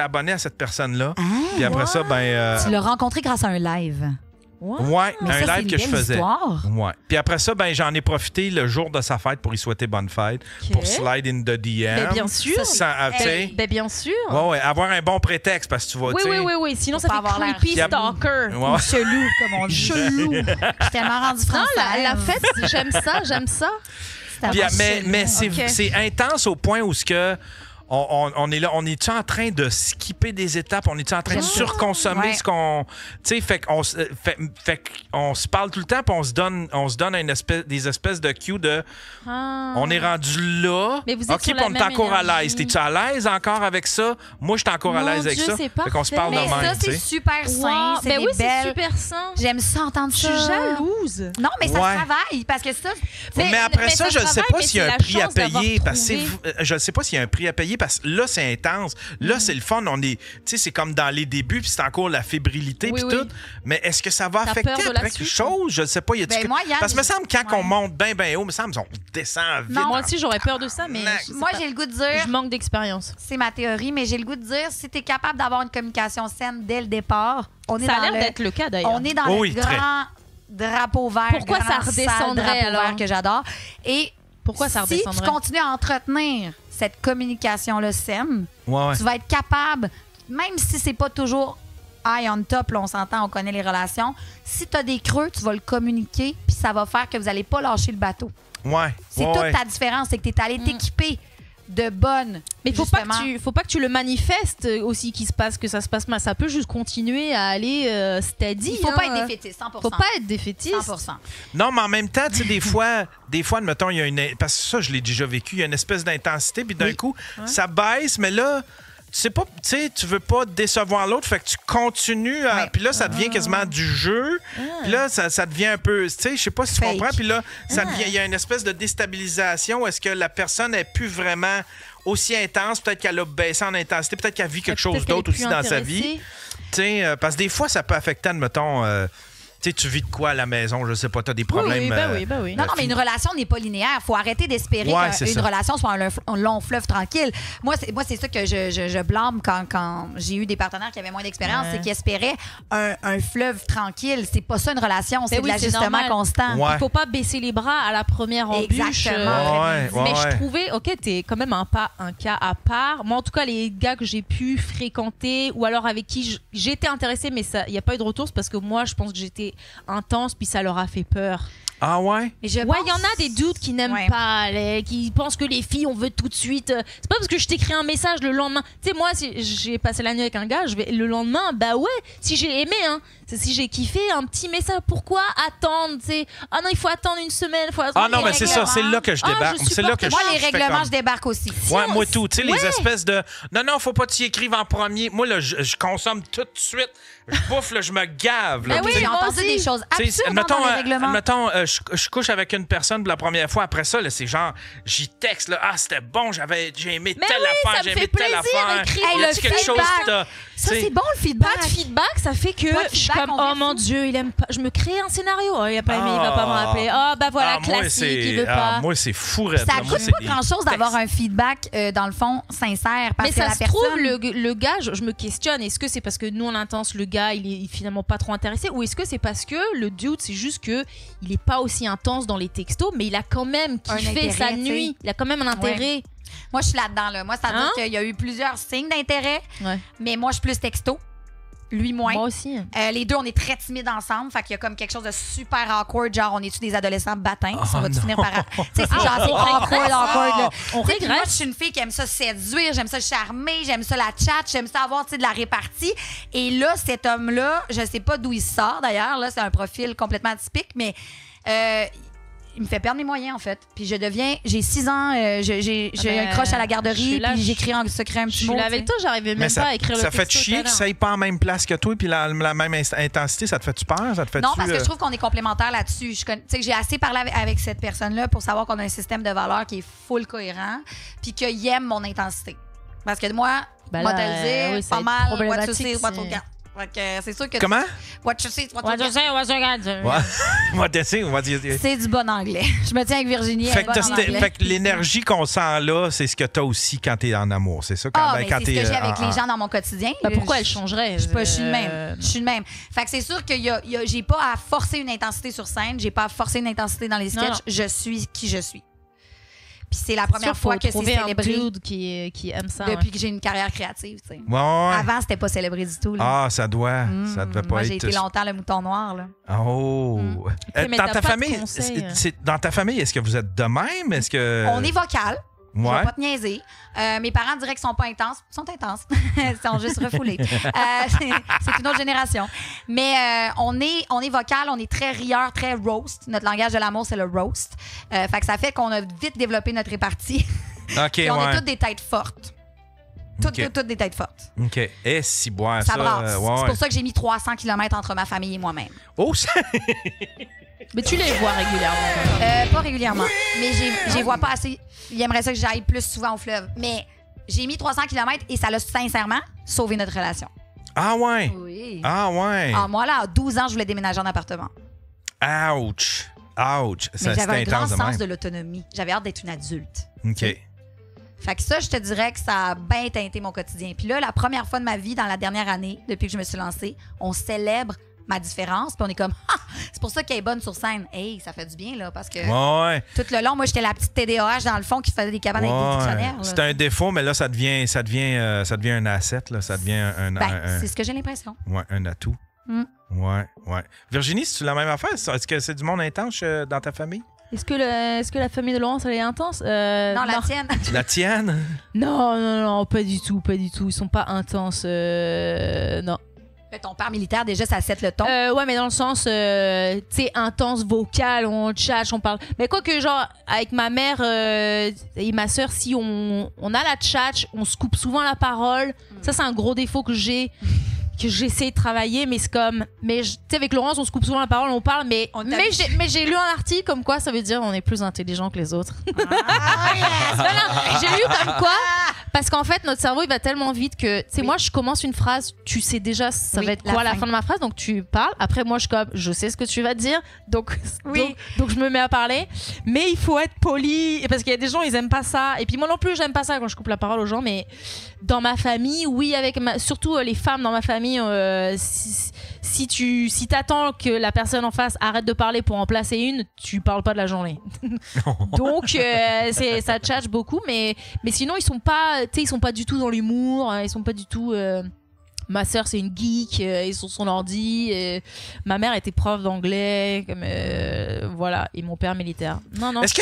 abonné à cette personne-là. Puis après ça, tu l'as rencontré grâce à un live. Ouais, mais un live que je faisais. Histoire. Ouais. Puis après ça, j'en ai profité le jour de sa fête pour y souhaiter bonne fête, pour slide in the DM. Ben bien sûr. Ben bien sûr. Ouais, avoir un bon prétexte parce que tu vas. Oui. Sinon, ça fait creepy stalker. Ou chelou, comme on dit. Chelou. Je suis tellement rendue française. Non, la fête, j'aime ça. Mais c'est intense au point où ce que on est là, on est-tu en train de skipper des étapes? On est-tu en train de surconsommer ce qu'on... Tu sais, fait qu'on se parle tout le temps, puis on se donne des espèces de cues de... On est rendu là. Mais vous êtes OK, on est encore à l'aise. T'es-tu à l'aise encore avec ça? Moi, je suis encore à l'aise avec ça. Fait qu'on se parle de même. Mais ça, c'est super sain. Ben oui, c'est super sain. J'aime ça entendre ça. Je suis jalouse. Non, mais ça travaille, parce que ça... Mais après ça, je ne sais pas s'il y a un prix à payer. Je ne sais pas s'il y a un prix à payer, parce que là, c'est intense. Là, c'est le fun. C'est comme dans les débuts, puis c'est encore la fébrilité, puis tout. Mais est-ce que ça va affecter après quelque chose? Je ne sais pas. Parce que me semble quand on monte bien haut, il me semble qu'on descend vite. Moi aussi, j'aurais peur de ça, mais moi, j'ai le goût de dire... Je manque d'expérience. C'est ma théorie, mais j'ai le goût de dire, si tu es capable d'avoir une communication saine dès le départ, ça a l'air d'être le cas, d'ailleurs. On est dans le grand drapeau vert. Pourquoi ça redescendrait, alors? Que j'adore. Et pourquoi ça redescendrait? Si tu continues à entretenir cette communication-là saine, tu vas être capable, même si c'est pas toujours high on top, là, on s'entend, on connaît les relations, si tu as des creux, tu vas le communiquer, puis ça va faire que vous n'allez pas lâcher le bateau. C'est toute ta différence, c'est que tu es allé t'équiper de bonnes. Mais faut pas que tu le manifestes aussi que ça se passe mal. Ça peut juste continuer à aller steady. Il faut pas être défaitiste, 100%. Faut pas être défaitiste. 100%. Non, mais en même temps, tu sais, des fois, admettons, il y a parce que ça, je l'ai déjà vécu, il y a une espèce d'intensité, puis d'un coup, ça baisse, mais là, tu veux pas décevoir l'autre, fait que tu continues à... Puis là, ça devient quasiment du jeu. Puis là, ça devient un peu... Tu sais, je sais pas si tu comprends. Puis là, il y a une espèce de déstabilisation. Est-ce que la personne n'est plus vraiment aussi intense? Peut-être qu'elle a baissé en intensité. Peut-être qu'elle vit quelque chose d'autre aussi dans sa vie. Tu sais, parce que des fois, ça peut affecter, admettons... tu vis de quoi à la maison? Je sais pas, tu as des problèmes. Oui. Non, mais une relation n'est pas linéaire. Il faut arrêter d'espérer qu'une relation soit un long fleuve tranquille. Moi, c'est ça que je blâme quand j'ai eu des partenaires qui avaient moins d'expérience, c'est qu'ils espéraient un fleuve tranquille. C'est pas ça une relation, c'est de l'ajustement constant. Il faut pas baisser les bras à la première embûche. Mais je trouvais, OK, t'es quand même un cas à part. Moi, en tout cas, les gars que j'ai pu fréquenter ou alors avec qui j'étais intéressée, mais il n'y a pas eu de retour, c'est parce que moi, je pense que j'étais intense, puis ça leur a fait peur. Ah ouais? Il y en a des dudes qui n'aiment pas, qui pensent que les filles, on veut tout de suite. C'est pas parce que je t'écris un message le lendemain. Tu sais, moi, si j'ai passé la nuit avec un gars, le lendemain, si j'ai aimé, si j'ai kiffé, un petit message. Pourquoi attendre? Ah non, il faut attendre une semaine. Non, mais c'est ça, c'est là que je débarque. C'est là que moi, les règlements, je débarque aussi. Moi, tout. Tu sais, les espèces de. Non, faut pas que tu y écrives en premier. Moi, là, je consomme tout de suite. Je bouffe, là, je me gave. Là, j'ai entendu des choses absurdes dans les règlements. Mettons, je couche avec une personne pour la première fois. Après ça, là, c'est genre, j'y texte, là, c'était bon, j'ai aimé telle affaire, j'ai aimé telle affaire. Le feedback. Ça, c'est bon, le feedback. Pas de feedback, ça fait que je suis comme, oh mon Dieu, il aime pas. Je me crée un scénario. Il a pas aimé, il va pas me rappeler. Voilà, classique, il veut pas. Moi, c'est fou, raide. Ça coûte pas grand-chose d'avoir un feedback, dans le fond, sincère. Mais ça se trouve, le gars, je me questionne, est-ce que c'est parce que nous, on intense le gars, il est finalement pas trop intéressé, ou est-ce que c'est parce que le dude, c'est juste que il est pas aussi intense dans les textos, mais il a quand même kiffé sa nuit. Il a quand même un intérêt. Moi, je suis là-dedans. Là. Moi, ça veut dire qu'il y a eu plusieurs signes d'intérêt, mais moi, je suis plus texto. Lui, moins. Moi aussi. Les deux, on est très timides ensemble. Fait qu'il y a comme quelque chose de super awkward. Genre, on est-tu des adolescents bâtins? Ça va-tu finir par... Tu sais, c'est genre, c'est awkward. Là. On regrette. Moi, je suis une fille qui aime ça séduire, j'aime ça charmer, j'aime ça la chat, j'aime ça avoir, tu sais, de la répartie. Et là, cet homme-là, je sais pas d'où il sort, d'ailleurs. Là, c'est un profil complètement atypique, mais... il me fait perdre mes moyens, en fait. Puis j'ai 6 ans, j'ai un crush à la garderie, puis j'écris en secret un petit mot. Je suis là avec toi, j'arrivais même pas à écrire le texto. Ça fait chier que ça aille pas en même place que toi, puis la même intensité, ça te fait-tu peur? Non, parce que je trouve qu'on est complémentaires là-dessus. J'ai assez parlé avec cette personne-là pour savoir qu'on a un système de valeurs qui est full cohérent, puis qu'il aime mon intensité. Parce que moi, modélisé, pas mal, what you see, what you get. C'est sûr que comment? What you see, what you get. C'est du bon anglais. Je me tiens avec Virginie. Fait que l'énergie qu'on sent là, c'est ce que tu as aussi quand tu es en amour. C'est ça? C'est ce que j'ai avec les gens dans mon quotidien. Pourquoi elle changerait? Je suis le même. Je suis le même. Fait que c'est sûr que j'ai pas à forcer une intensité sur scène. J'ai pas à forcer une intensité dans les sketchs. Je suis qui je suis. Puis c'est la première fois que c'est célébré. Un dude qui aime ça. Depuis que j'ai une carrière créative, tu sais. Avant, c'était pas célébré du tout. Là. Ça devait pas être. Moi, j'ai été longtemps le mouton noir, là. Dans ta famille, est-ce que vous êtes de même? On est vocal. Je vais pas te niaiser. Mes parents diraient qu'ils sont pas intenses. Ils sont intenses. Ils sont juste refoulés. C'est une autre génération. Mais on est vocal, on est très rieur, très roast. Notre langage de l'amour, c'est le roast. Fait que ça fait qu'on a vite développé notre répartie. OK, Et on est toutes des têtes fortes. Toutes des têtes fortes. OK. Et si boire ça brasse. C'est pour ça que j'ai mis 300 km entre ma famille et moi-même. Oh, ça... Mais tu les vois régulièrement? Pas régulièrement. Mais je les vois pas assez. Il aimerait ça que j'aille plus souvent au fleuve. Mais j'ai mis 300 km et ça l'a sincèrement sauvé notre relation. Ah ouais? Oui. Ah ouais? Ah, moi, là, à 12 ans, je voulais déménager en appartement. Ouch! Ouch! Mais j'avais un grand sens de l'autonomie. J'avais hâte d'être une adulte. OK. Fait que ça, je te dirais que ça a bien teinté mon quotidien. Puis là, la première fois de ma vie, dans la dernière année, depuis que je me suis lancée, on célèbre ma différence. Puis on est comme, c'est pour ça qu'elle est bonne sur scène. Hey, ça fait du bien, là, parce que tout le long, moi, j'étais la petite TDAH dans le fond qui faisait des cabanes avec des dictionnaires. C'est un défaut, mais là, ça devient un asset. Là. Ça devient c'est ce que j'ai l'impression. Ouais, un atout. Ouais. Virginie, c'est-tu la même affaire? Est-ce que c'est du monde intense dans ta famille? Est-ce que la famille de Laurence, elle est intense? Non, la tienne. La tienne? Non, pas du tout. Ils sont pas intenses. Non. Ton père militaire, déjà, ça set le ton. Ouais, mais dans le sens, tu sais, intense, vocal, on chat, on parle. Mais quoi que, genre, avec ma mère et ma sœur, si on a la tchatch, on se coupe souvent la parole. Ça, c'est un gros défaut que j'essaie de travailler, mais c'est comme... Mais tu sais, avec Laurence, on se coupe souvent la parole, on parle, mais j'ai lu un article comme quoi ça veut dire on est plus intelligent que les autres. Non, j'ai lu comme quoi, parce qu'en fait, notre cerveau, il va tellement vite que... Tu sais, moi, je commence une phrase, tu sais déjà ça va être quoi la fin de ma phrase, donc tu parles. Après, moi, je sais ce que tu vas dire, donc je me mets à parler. Mais il faut être poli, parce qu'il y a des gens, ils aiment pas ça. Et puis moi non plus, j'aime pas ça quand je coupe la parole aux gens, mais dans ma famille, oui, surtout les femmes dans ma famille, si t'attends que la personne en face arrête de parler pour en placer une, tu parles pas de la journée. Donc ça tchatche beaucoup, mais sinon ils sont pas du tout dans l'humour, ils sont pas du tout. Ma sœur, c'est une geek, ils sont sur son ordi. Ma mère était prof d'anglais, voilà, et mon père militaire. Non. Est-ce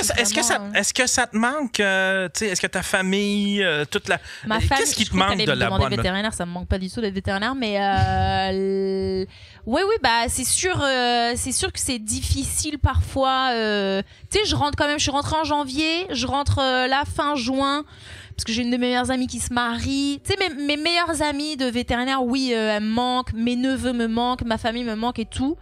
que ça te manque, est-ce que ta famille, toute la. Ma famille, qu'est-ce qui te manque de la bonne. Vétérinaire, ça me manque pas du tout d'être vétérinaire, mais oui, bah c'est sûr que c'est difficile parfois. Tu sais, je suis rentrée en janvier, je rentre là fin juin. Parce que j'ai une de mes meilleures amies qui se marie. Tu sais, mes meilleures amies de vétérinaire, oui, elles me manquent. Mes neveux me manquent, ma famille me manque et tout.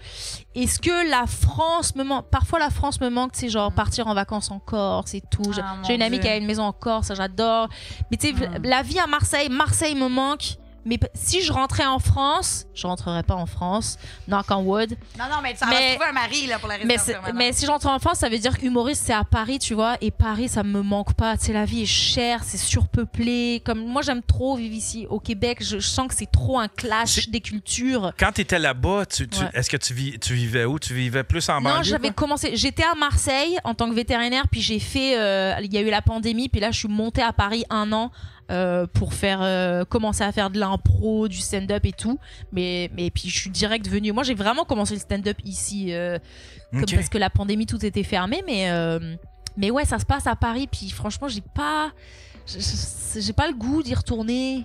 Est-ce que la France me manque? Parfois, la France me manque, tu sais, genre partir en vacances en Corse et tout. J'ai une amie qui a une maison en Corse, ça j'adore. Mais tu sais, la vie à Marseille me manque. Mais si je rentrais en France, je rentrerais pas en France, knock on wood. Non, mais tu vas trouver un mari là, pour la résidence. Mais si je rentre en France, ça veut dire qu'humoriste, c'est à Paris, tu vois. Et Paris, ça me manque pas. Tu sais, la vie est chère, c'est surpeuplé. Comme moi, j'aime trop vivre ici. Au Québec, je sens que c'est trop un clash des cultures. Quand tu étais là-bas, est-ce que tu vivais où? Tu vivais plus en banlieue? Non, j'avais commencé. J'étais à Marseille en tant que vétérinaire, puis j'ai fait. Il y a eu la pandémie, puis là, je suis montée à Paris 1 an. Pour commencer à faire de l'impro, du stand-up et tout. Mais puis je suis direct venue. Moi, j'ai vraiment commencé le stand-up ici parce que la pandémie, tout était fermé. Mais ouais, ça se passe à Paris. Puis franchement, j'ai pas le goût d'y retourner.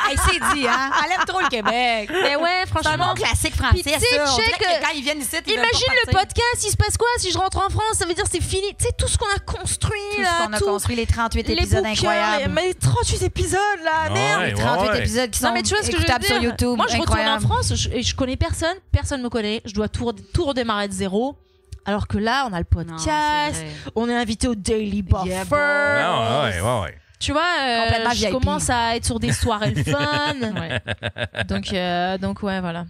Hey, c'est dit, hein? Elle aime trop le Québec. Mais ouais, franchement. C'est un bon classique français, ça. On dirait que quand ils viennent ici, imagine le podcast, il se passe quoi si je rentre en France? Ça veut dire c'est fini. Tu sais, tout ce qu'on a construit. Tout ce qu'on a construit, les 38 épisodes incroyables. Mais les 38 épisodes, là, merde. Les 38 épisodes qui sont écoutables sur YouTube. Moi, je retourne en France et je connais personne. Personne me connaît. Je dois tout redémarrer de zéro. Alors que là, on a le podcast. On est invité au Daily Buffer. Ouais. Tu vois, je commence à être sur des soirées le fun. Donc ouais, voilà.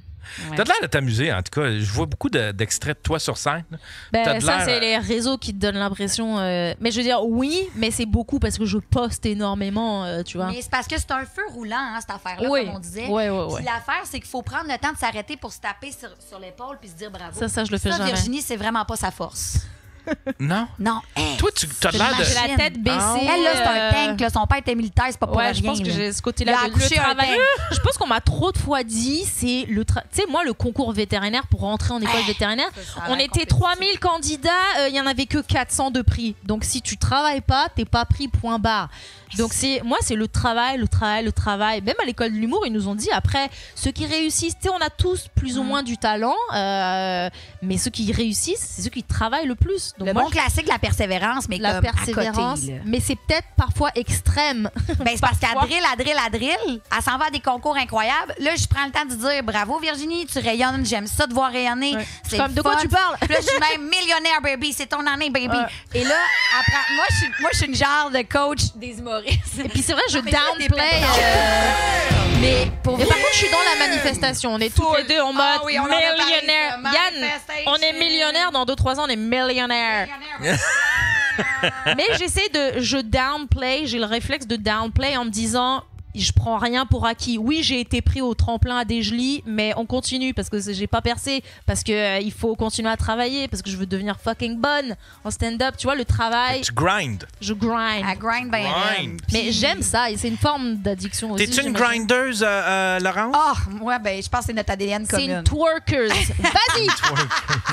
T'as de l'air de t'amuser, en tout cas. Je vois beaucoup d'extraits de toi sur scène. Ça, c'est les réseaux qui te donnent l'impression. Mais je veux dire, oui, mais c'est beaucoup parce que je poste énormément, tu vois. Mais c'est parce que c'est un feu roulant, hein, cette affaire-là, comme on disait. Oui. Puis l'affaire, c'est qu'il faut prendre le temps de s'arrêter pour se taper sur l'épaule puis se dire bravo. Ça, je le fais jamais. Virginie, c'est vraiment pas sa force. Non? Non. Hey, toi, tu as l'air de... J'ai la tête baissée. Elle, là, c'est un tank. Là. Son père était militaire, c'est pas pour rien. Je pense que j'ai ce côté-là Il a de le accouché un travail. tank. Je pense qu'on m'a trop de fois dit, c'est le... Tu sais, moi, le concours vétérinaire pour rentrer en école vétérinaire, on était 3000 candidats, il y en avait que 400 de prix. Donc, si tu travailles pas, t'es pas pris, point barre. Donc, moi, c'est le travail. Même à l'école de l'humour, ils nous ont dit, après, ceux qui réussissent, tu sais, on a tous plus ou moins du talent, mais ceux qui réussissent, c'est ceux qui travaillent le plus. Donc, le bon classique, la persévérance, mais la comme persévérance, à côté, mais c'est peut-être parfois extrême. Ben, c'est parce qu'elle drill, elle s'en va à des concours incroyables. Là, je prends le temps de dire bravo Virginie, tu rayonnes, j'aime ça de voir rayonner. Ouais. C'est comme de quoi tu parles? Puis là, je suis même millionnaire, baby, c'est ton année, baby. Et là, après, moi, je suis une genre de coach des humoristes. Et puis c'est vrai, je mais downplay. Mais par contre, je suis dans la manifestation. On est tous les deux en mode millionnaire. Yann, on est millionnaire. Dans 2-3 ans, on est millionnaire. Mais je downplay. J'ai le réflexe de downplay en me disant, je prends rien pour acquis. Oui, j'ai été pris au tremplin à Desjolies, mais on continue parce que j'ai pas percé, parce que il faut continuer à travailler, parce que je veux devenir fucking bonne en stand-up. Tu vois, le travail. Tu grind. Je grind. Elle grind bien. Mais j'aime ça et c'est une forme d'addiction aussi. T'es-tu une grindeuse, Laurence? Ouais, ben, je pense que c'est notre ADN commune. C'est une twerker. Vas-y!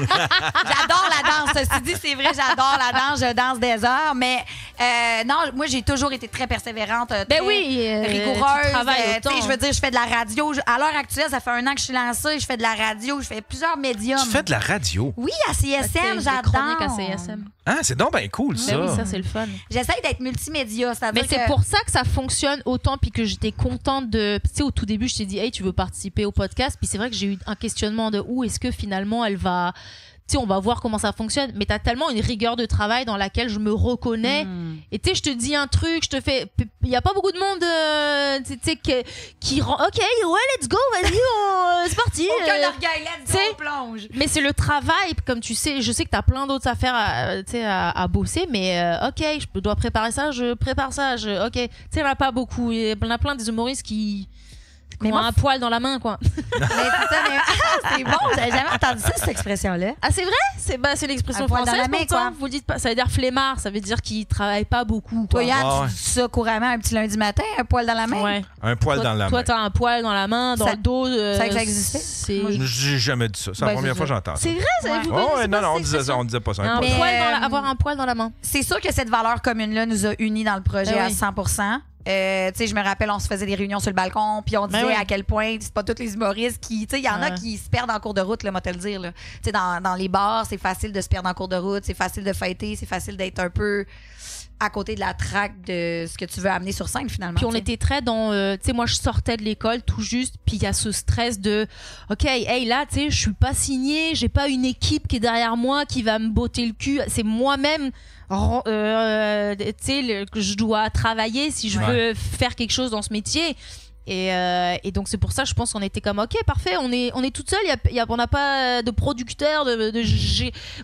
J'adore la danse. Ceci dit, c'est vrai, j'adore la danse. Je danse des heures. Mais non, moi, j'ai toujours été très persévérante. Ben oui, rigoureuse. Je veux dire, je fais de la radio. À l'heure actuelle, ça fait 1 an que je suis lancée. Je fais de la radio. Je fais plusieurs médiums. Tu fais de la radio? Oui, à CSM, j'adore. Chronique à CSM. Ah, c'est donc bien cool, ça. Ben oui, ça, c'est le fun. J'essaye d'être multimédia. Mais c'est pour ça que ça fonctionne autant, puis que j'étais contente de... Tu sais, au tout début, je t'ai dit, hey, tu veux participer au podcast? Puis c'est vrai que j'ai eu un questionnement de où est-ce que finalement elle va... Tu sais, on va voir comment ça fonctionne. Mais t'as tellement une rigueur de travail dans laquelle je me reconnais. Et tu sais, je te dis un truc, je te fais... Il n'y a pas beaucoup de monde, tu sais, qui rend... OK, ouais, let's go, vas-y, c'est parti. Aucun orgueil, let's go, on plonge. Mais c'est le travail, comme tu sais, je sais que t'as plein d'autres affaires à bosser, mais OK, je dois préparer ça, je prépare ça, OK. Tu sais, il n'y en a pas beaucoup. Il y en a plein des humoristes qui... Mais moi, un poil dans la main, quoi. C'est bon, j'avais jamais entendu ça, cette expression-là. Ah, c'est vrai? C'est l'expression française, pourtant. Vous le dites pas. Ça veut dire flemmard, ça veut dire qu'il travaille pas beaucoup. Toi, Yann, tu dis ça couramment un petit lundi matin, un poil dans la main? Ouais. Un poil dans la main. Toi, t'as un poil dans la main, dans le dos. Ça existait? J'ai jamais dit ça. C'est la première fois que j'entends ça. C'est vrai? Non, on disait pas ça. Avoir un poil dans la main. C'est sûr que cette valeur commune-là nous a unis dans le projet à 100%. Tu sais, je me rappelle, on se faisait des réunions sur le balcon, puis on disait à quel point c'est pas tous les humoristes qui, tu sais, il y en a qui se perdent en cours de route, là, moi te le dire, là. Tu sais, dans les bars, c'est facile de se perdre en cours de route, c'est facile de fêter, c'est facile d'être un peu à côté de la traque de ce que tu veux amener sur scène, finalement. Puis on était très dans... tu sais, moi, je sortais de l'école tout juste, puis il y a ce stress de... OK, hey, là, tu sais, je suis pas signée, j'ai pas une équipe qui est derrière moi, qui va me botter le cul. C'est moi-même... tu sais, que je dois travailler si je veux faire quelque chose dans ce métier. Et donc c'est pour ça, je pense qu'on était comme OK, parfait, on est toute seule, on n'a pas de producteur, de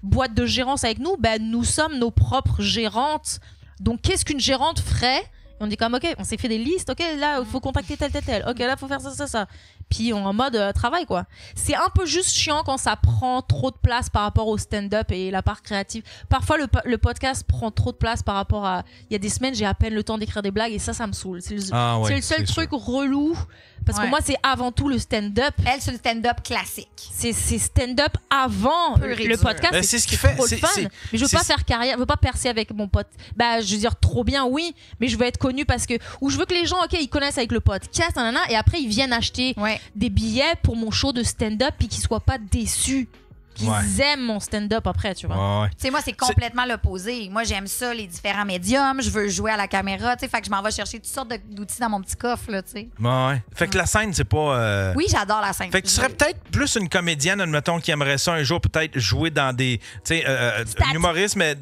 boîte de gérance avec nous, ben nous sommes nos propres gérantes. Donc qu'est-ce qu'une gérante ferait? Et on dit comme OK, on s'est fait des listes, OK, là il faut contacter tel, OK, là il faut faire ça. Puis on est en mode travail, quoi. C'est un peu juste chiant quand ça prend trop de place par rapport au stand-up et la part créative. Parfois le podcast prend trop de place par rapport à... Il y a des semaines, j'ai à peine le temps d'écrire des blagues et ça me saoule. C'est le seul truc relou. Parce que moi, c'est avant tout le stand-up. Elle, c'est le stand-up classique. C'est stand-up avant le podcast. C'est ce qui fait... trop le fun. Mais je veux pas faire carrière, je veux pas percer avec mon pote. Bah, je veux dire, trop bien, oui, mais je veux être connue parce que... Ou je veux que les gens, OK, ils connaissent avec le podcast, et après, ils viennent acheter des billets pour mon show de stand-up puis qu'ils soient pas déçus. Qu'ils aiment mon stand-up après, tu vois. Tu sais, moi, c'est complètement l'opposé. Moi, j'aime ça, les différents médiums. Je veux jouer à la caméra, tu sais. Fait que je m'en vais chercher toutes sortes d'outils dans mon petit coffre, là, tu sais. Ouais. Fait que la scène, c'est pas... Oui, j'adore la scène. Fait que tu serais peut-être plus une comédienne, admettons, qui aimerait ça un jour, peut-être jouer dans des... Tu sais, un humoriste, mais...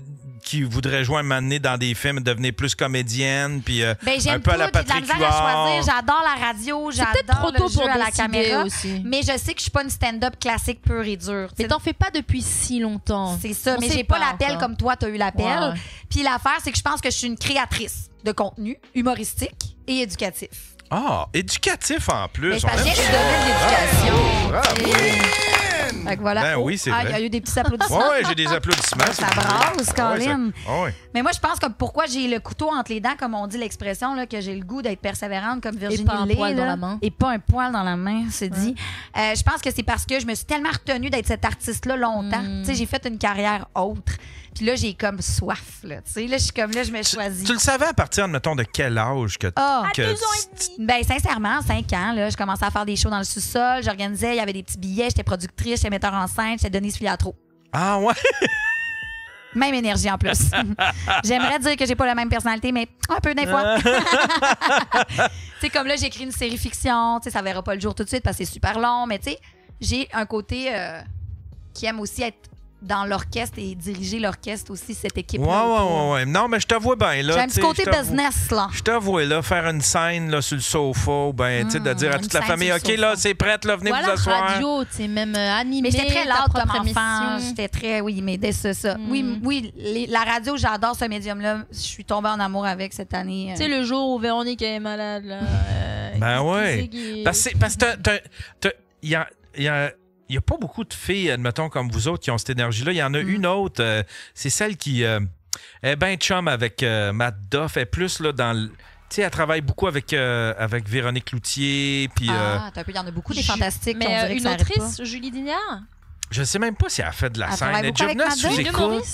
qui voudrait jouer un moment donné dans des films, devenir plus comédienne, puis un peu à la Patrick Huard. J'adore la radio, j'adore le jeu à la caméra aussi. Mais je sais que je suis pas une stand-up classique pure et dure. Mais t'en fais pas depuis si longtemps. C'est ça, mais j'ai pas l'appel comme toi, t'as eu l'appel. Puis l'affaire, c'est que je pense que je suis une créatrice de contenu humoristique et éducatif. Ah, éducatif en plus. Mais je viens du domaine de l'éducation. Bravo. Fait que voilà. Ben oui, c'est vrai. Il y a eu des petits applaudissements. Oui, j'ai des applaudissements. Ça brasse, Colin. Oui. Mais moi, je pense que pourquoi j'ai le couteau entre les dents, comme on dit l'expression, là, que j'ai le goût d'être persévérante comme Virginie Et pas un Lay, poil dans la main. Et pas un poil dans la main, c'est dit. Je pense que c'est parce que je me suis tellement retenue d'être cette artiste-là longtemps. Tu sais, j'ai fait une carrière autre. Puis là, j'ai comme soif, là. Tu sais, là, je suis comme là, je me choisis. Tu le savais à partir, mettons, de quel âge que... À 2 ans et demi. Ben, sincèrement, 5 ans, là, je commençais à faire des shows dans le sous-sol. J'organisais, il y avait des petits billets. J'étais productrice, j'étais metteur en scène, j'étais Denise Filiatro. Ah ouais? Même énergie en plus. J'aimerais dire que j'ai pas la même personnalité, mais un peu des fois. Tu sais, comme là, j'écris une série fiction. Tu sais, ça verra pas le jour tout de suite parce que c'est super long. Mais tu sais, j'ai un côté qui aime aussi être dans l'orchestre et diriger l'orchestre aussi, cette équipe-là. Ouais. Non, mais je t'avoue bien, là. J'ai un petit côté business, là. Je t'avoue, là, faire une scène là, sur le sofa, ben, tu sais, de dire à toute la famille, OK, là, c'est prête, là, venez vous asseoir. Radio, tu sais, même animé. Mais j'étais très lente comme enfant. Émission. J'étais très, oui, mais c'est ça. Oui, la radio, j'adore ce médium-là. Je suis tombée en amour avec cette année. Tu sais, le jour où Véronique est malade, là. Ben oui. Parce que il n'y a pas beaucoup de filles, admettons, comme vous autres, qui ont cette énergie-là. Il y en a une autre, c'est celle qui est bien chum avec Matt Duff. Elle est plus là, dans le... Tu sais, elle travaille beaucoup avec Véronique Cloutier. Puis, t'as un peu, il y en a beaucoup des fantastiques. Mais une autrice, Julie Dignard? Je sais même pas si elle a fait de la scène. Elle est déjà venue à sous-écoute.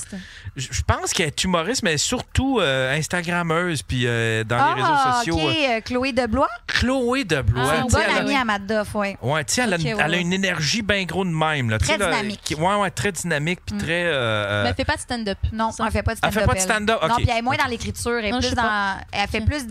Je pense qu'elle est humoriste, mais surtout Instagrammeuse, puis dans les réseaux sociaux. OK. Chloé Deblois? Chloé Deblois. C'est une bonne amie à Matt Duff, oui. Ouais, tu sais, elle a une énergie bien gros de même. Là. Très dynamique. Ouais, très dynamique, puis très... Mais elle fait pas de stand-up. Non, elle fait pas de stand-up. Elle fait pas de stand-up, OK. Non, puis elle est moins dans l'écriture. Elle fait plus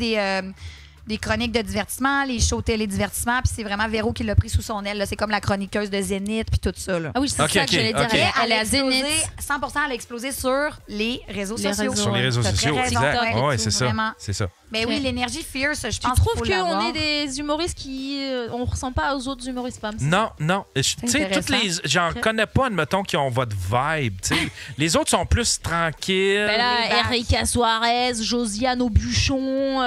des chroniques de divertissement, les shows télé-divertissement, puis c'est vraiment Véro qui l'a pris sous son aile. Là. C'est comme la chroniqueuse de Zénith, puis tout ça. Là. Ah oui, c'est ça que j'allais dire. Elle a explosé, 100%, elle a explosé sur les réseaux sociaux. Sur les réseaux sociaux, exact. Oui, c'est ça. C'est ça. Mais oui, l'énergie fierce, je pense. Tu trouves qu'on est des humoristes qui... on ressemble pas aux autres humoristes, pas? Non. Tu sais, toutes les... J'en connais pas, admettons, qui ont votre vibe. T'sais. Les autres sont plus tranquilles. Ben là, Erika Suarez, Josiane Aubuchon,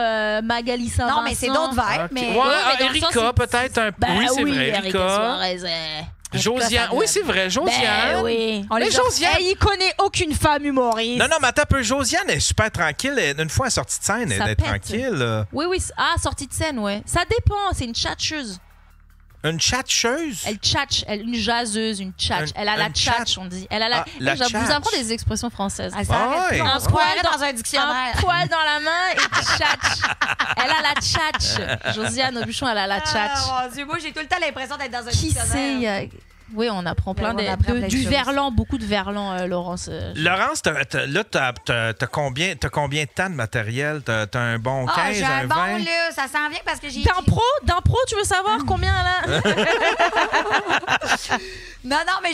Magali Saint-Vincent. Non, mais c'est d'autres vibes. Mais... Ouais, Erika, peut-être un peu. Oui, c'est vrai, Erika Suarez. Josiane. Oui, c'est vrai, Josiane. Ben oui. Mais Josiane. Il connaît aucune femme humoriste. Non, mais attends un peu. Josiane est super tranquille. Une fois sortie de scène, elle est tranquille. Oui. Ah, sortie de scène, ouais. Ça dépend. C'est une tchatcheuse. Une tchatcheuse? Elle tchatche. Une jaseuse, une tchatche. Elle a la tchatche, on dit. Elle a la. Je vous apprends des expressions françaises. On se croirait dans un dictionnaire. Un poil dans la main et tchatche. Elle a la tchatche. Josiane Aubuchon, elle a la tchatche. Mon Dieu, moi, j'ai tout le temps l'impression d'être dans un dictionnaire. Qui sait? Oui, on apprend plein du verlan, beaucoup de verlan, Laurence. Laurence, là, t'as combien de temps de matériel? T'as un bon 15, j'ai un 20? bon, là, ça s'en vient parce que j'ai... D'impro, tu veux savoir combien, là? Non, mais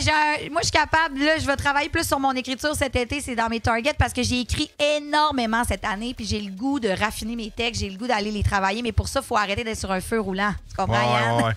moi, je suis capable. Là, je vais travailler plus sur mon écriture cet été. C'est dans mes targets parce que j'ai écrit énormément cette année. Puis j'ai le goût de raffiner mes textes. J'ai le goût d'aller les travailler. Mais pour ça, il faut arrêter d'être sur un feu roulant. Tu comprends, Yann? Ouais.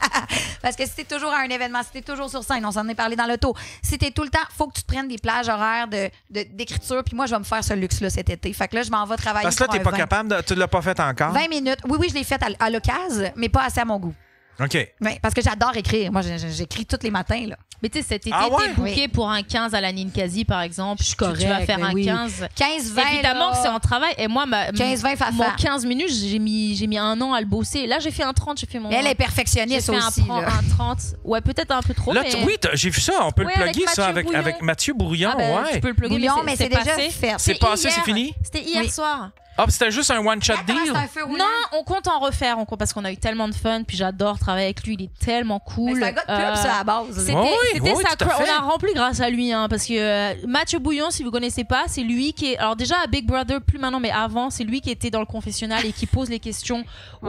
Parce que si t'es toujours à un événement, si t'es toujours sur scène, on s'en est parlé dans l'auto. Si t'es tout le temps, faut que tu te prennes des plages horaires d'écriture. Puis moi, je vais me faire ce luxe-là cet été. Fait que là, je m'en vais travailler. Parce que là, t'es pas capable tu l'as pas fait encore? 20 minutes. Oui, je l'ai fait à l'occasion, mais pas assez à mon goût. OK. Oui, parce que j'adore écrire. Moi, j'écris tous les matins, là. Mais tu sais, cet été, t'es booké pour un 15 à la Ninkasi, par exemple. Je suis correct, tu vas faire un 15. 15-20. Évidemment que c'est en travail. Et moi, 15-20 mon 15 minutes, j'ai mis un an à le bosser. Là, j'ai fait un 30. J'ai fait mon. Mais elle est perfectionniste aussi. J'ai fait un 30. Ouais, peut-être un peu trop. Là, mais... oui, j'ai vu ça. On peut le plugger, ça, avec Mathieu Bouillon. Tu peux le plugger, mais c'est déjà fait. C'est passé, c'est fini? C'était hier soir. Ah, c'était juste un one-shot deal? Non, on compte en refaire parce qu'on a eu tellement de fun, puis j'adore travailler avec lui, il est tellement cool. C'est un gars de pub, ça, à la base. C'était ça, on a rempli grâce à lui, parce que Mathieu Bouillon, si vous connaissez pas, c'est lui qui est... Alors déjà, à Big Brother, plus maintenant, mais avant, c'est lui qui était dans le confessionnal et qui pose les questions dans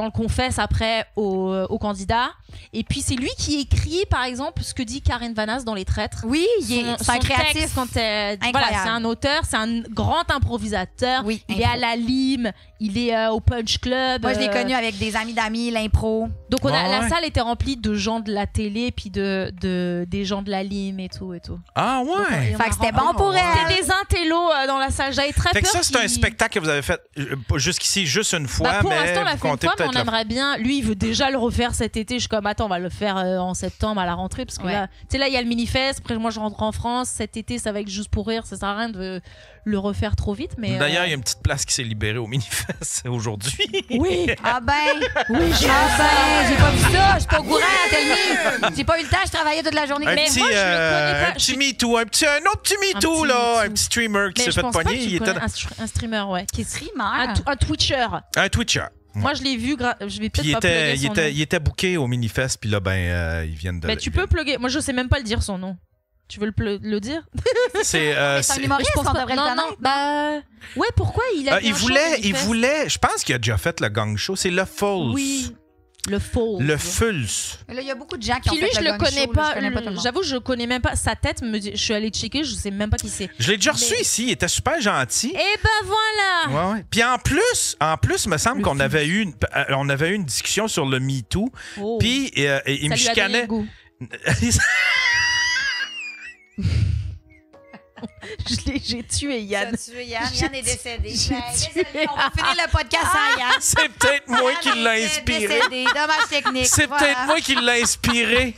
le confesse après aux candidats. Et puis, c'est lui qui écrit, par exemple, ce que dit Karine Vanasse dans Les Traîtres. Oui, c'est un créatif. Voilà, c'est un auteur, c'est un grand improvisateur. Oui, il est à la Lime, il est au Punch Club. Moi, je l'ai connu avec des amis d'amis, l'impro. Donc, la salle était remplie de gens de la télé, puis des gens de la Lime et tout. Ah ouais! Fait que c'était bon pour elle. C'était des intellos dans la salle. J'avais très peur. Fait que ça, c'est un spectacle que vous avez fait jusqu'ici juste une fois, pour mais l'instant, on l'a fait une fois, mais on aimerait bien. Lui, il veut déjà le refaire cet été. Je suis comme, attends, on va le faire en septembre à la rentrée, parce que là, tu sais, là, il y a le Minifest. Après, moi, je rentre en France. Cet été, ça va être juste pour rire. Ça sert à rien de le refaire trop vite. Mais d'ailleurs, il y a une petite place qui s'est libérée au Minifest aujourd'hui. Oui. Ah ben. Oui, j'ai pas vu ça. Je suis pas au courant, Thelmy. J'ai pas eu le temps. Je travaillais toute la journée. Un petit MeToo. Un autre petit MeToo, là. Un petit streamer qui s'est fait pogner. Il était un streamer, ouais. Qui est streamer. Un Twitcher. Un Twitcher. Moi, je l'ai vu. Je vais peut-être pas plugger son nom. Il était booké au Minifest, puis là, ils viennent de. Mais tu peux plugger. Moi, je sais même pas le dire son nom. Tu veux le dire? C'est un humoriste qu'on devrait le connaître. Ouais, pourquoi il a il voulait. Je pense qu'il a déjà fait le gang show. C'est le Fulls. Oui. Le Fulls. Le Fulls. Là, il y a beaucoup de gens qui ont fait lui, je le connais pas. J'avoue, je connais même pas sa tête. Je suis allée checker, je sais même pas qui c'est. Je l'ai déjà reçu ici. Il était super gentil. Et ben voilà. Ouais. Puis en plus, il me semble qu'on avait eu une discussion sur le MeToo. Oh. Puis il me chicanait. J'ai tué Yann. Yann est décédé. On va finir le podcast sans Yann. C'est peut-être moi qui l'ai inspiré. Décédé. Dommage technique. C'est peut-être moi qui l'ai inspiré.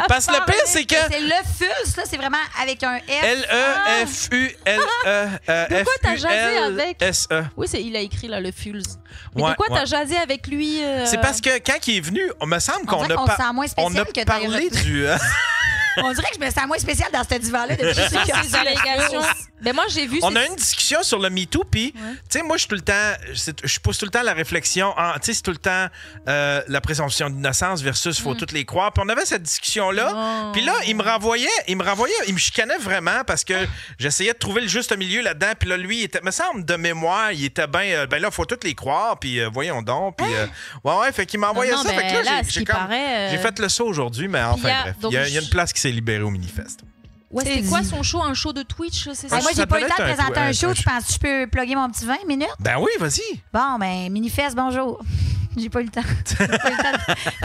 Parce que le pire, c'est que... C'est le Fulls, là, c'est vraiment avec un F. L-E-F-U-L-E. De quoi t'as jasé avec? S-E. Oui, il a écrit là, le Fulls. Mais de quoi t'as jasé avec lui? C'est parce que quand il est venu, on me semble qu'on a parlé du... On dirait que je me sens moins spéciale dans ce divan-là depuis ces allégations. Ben moi, j'ai vu... On a une discussion sur le MeToo, puis, tu sais, moi, je pousse tout le temps la réflexion. Tu sais, c'est tout le temps la présomption d'innocence versus faut toutes les croire. Puis on avait cette discussion-là. Puis là, il me chicanait vraiment parce que j'essayais de trouver le juste milieu là-dedans. Puis là, lui, me semble, de mémoire, il était bien... ben là, faut toutes les croire, puis voyons donc. Puis, fait qu'il m'a envoyé ça. Fait que là, j'ai fait le saut aujourd'hui, mais enfin, bref. Il y a une place qui s'est libérée au Minifest. Ouais, c'était quoi son show? Un show de Twitch, c'est ça? Moi, j'ai pas eu le temps de présenter un show. Tu penses que je peux plugger mon petit 20 minutes? Ben oui, vas-y. Bon, ben, Minifest, bonjour. J'ai pas eu le temps.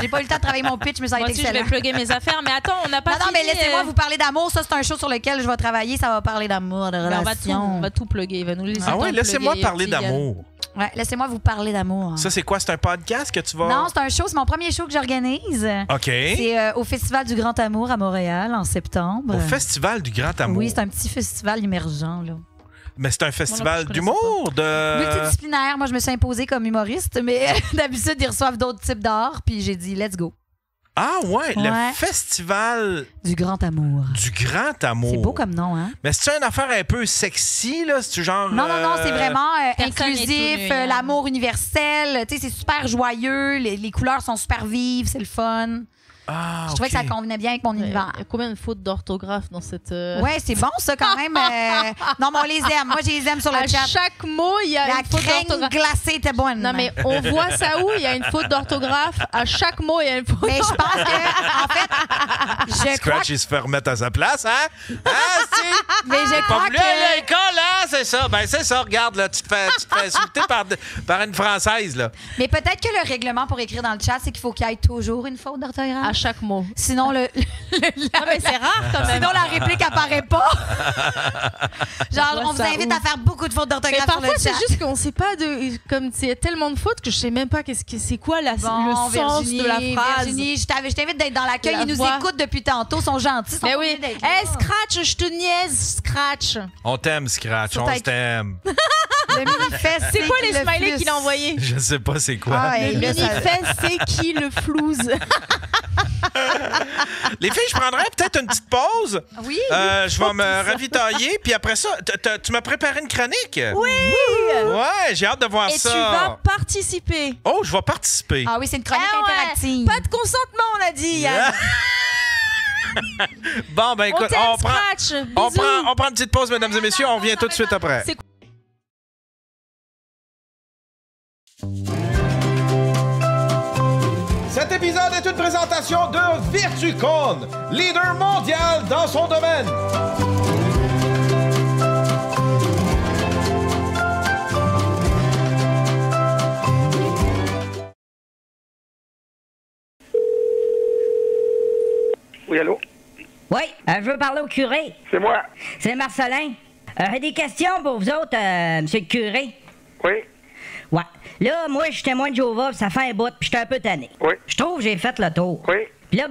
J'ai pas eu le temps de travailler mon pitch, mais ça a été excellent. Je vais plugger mes affaires. Mais attends, on n'a pas fini. Non, mais laissez-moi vous parler d'amour. Ça, c'est un show sur lequel je vais travailler. Ça va parler d'amour, de relations. On va tout plugger. Il va nous laisser. Ah ouais, laissez-moi parler d'amour. Ouais, laissez-moi vous parler d'amour. Ça, c'est quoi? C'est un podcast que tu vas... Non, c'est un show. C'est mon premier show que j'organise. OK. C'est au Festival du Grand Amour à Montréal en septembre. Au Festival du Grand Amour? Oui, c'est un petit festival émergent, là. Mais c'est un festival d'humour, multidisciplinaire. Moi, je me suis imposée comme humoriste, mais d'habitude, ils reçoivent d'autres types d'art, puis j'ai dit « let's go ». Ah ouais, le Festival... Du Grand Amour. Du Grand Amour. C'est beau comme nom, hein? Mais c'est une affaire un peu sexy, là? C'est genre... Non, c'est vraiment inclusif, l'amour universel. Tu sais, c'est super joyeux, les couleurs sont super vives, c'est le fun. Ah, je trouvais que ça convenait bien avec mon univers. Il y a combien de fautes d'orthographe dans cette... Ouais, c'est bon, ça, quand même. Non, mais on les aime. Moi, je les aime sur le chat. À chaque mot, il y a une faute d'orthographe. La crème glacée était bonne. Non, mais on voit ça où? Il y a une faute d'orthographe. À chaque mot, il y a une faute d'orthographe. Mais je pense que, en fait, Scratch, il se fait remettre à sa place, hein? Mais je crois que... à l'école, hein? C'est ça. Ben, c'est ça. Regarde, là, tu te fais insulter par une Française, là. Mais peut-être que le règlement pour écrire dans le chat, c'est qu'il faut qu'il y ait toujours une faute d'orthographe. À chaque mot. Sinon, mais c'est rare quand même. Sinon, la réplique apparaît pas. Genre, on vous invite à faire beaucoup de fautes d'orthographe sur le chat. Parfois, c'est juste qu'on sait pas comme il y a tellement de fautes que je sais même pas c'est quoi le sens de la phrase. Virginie, je t'invite d'être dans l'accueil. Ils nous écoutent depuis tantôt, sont gentils. Mais oui. Scratch, je te niaise, Scratch. On t'aime, Scratch. On t'aime. Le Minifest, c'est quoi les smileys qu'il a envoyés? Je sais pas c'est quoi. Le Minifest, c'est qui le flouze? Les filles, je prendrais peut-être une petite pause. Oui. Je vais me ravitailler. Puis après ça, tu m'as préparé une chronique? Oui. Ouais, j'ai hâte de voir ça. Et tu vas participer. Oh, je vais participer. Ah oui, c'est une chronique interactive. Pas de consentement, on l'a dit, Yann. Bon, ben écoute, on prend une petite pause, mesdames et messieurs. On revient tout de suite après. Cet épisode est une présentation de Virtucon, leader mondial dans son domaine. Oui, allô? Oui, je veux parler au curé. C'est moi. C'est Marcelin. J'ai des questions pour vous autres, monsieur le curé. Oui. Ouais. Là, moi, je suis témoin de Jéhovah, ça fait un bout, puis j'étais un peu tanné. Oui. Je trouve que j'ai fait le tour. Oui. Puis là,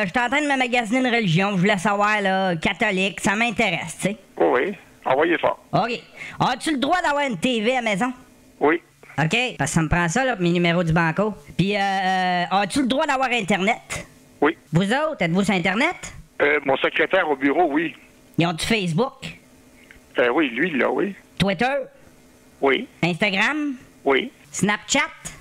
j'étais en train de me magasiner une religion. Je voulais savoir, là, catholique, ça m'intéresse, tu sais. Oui. Envoyez ça. OK. As-tu le droit d'avoir une TV à la maison? Oui. OK, parce que ça me prend ça, là, pour mes numéros du banco. Puis, as-tu le droit d'avoir Internet? Oui. Vous autres, êtes-vous sur Internet? Mon secrétaire au bureau, oui. Ils ont du Facebook? Oui, lui, là, oui. Twitter? Oui. Instagram? Oui. Snapchat?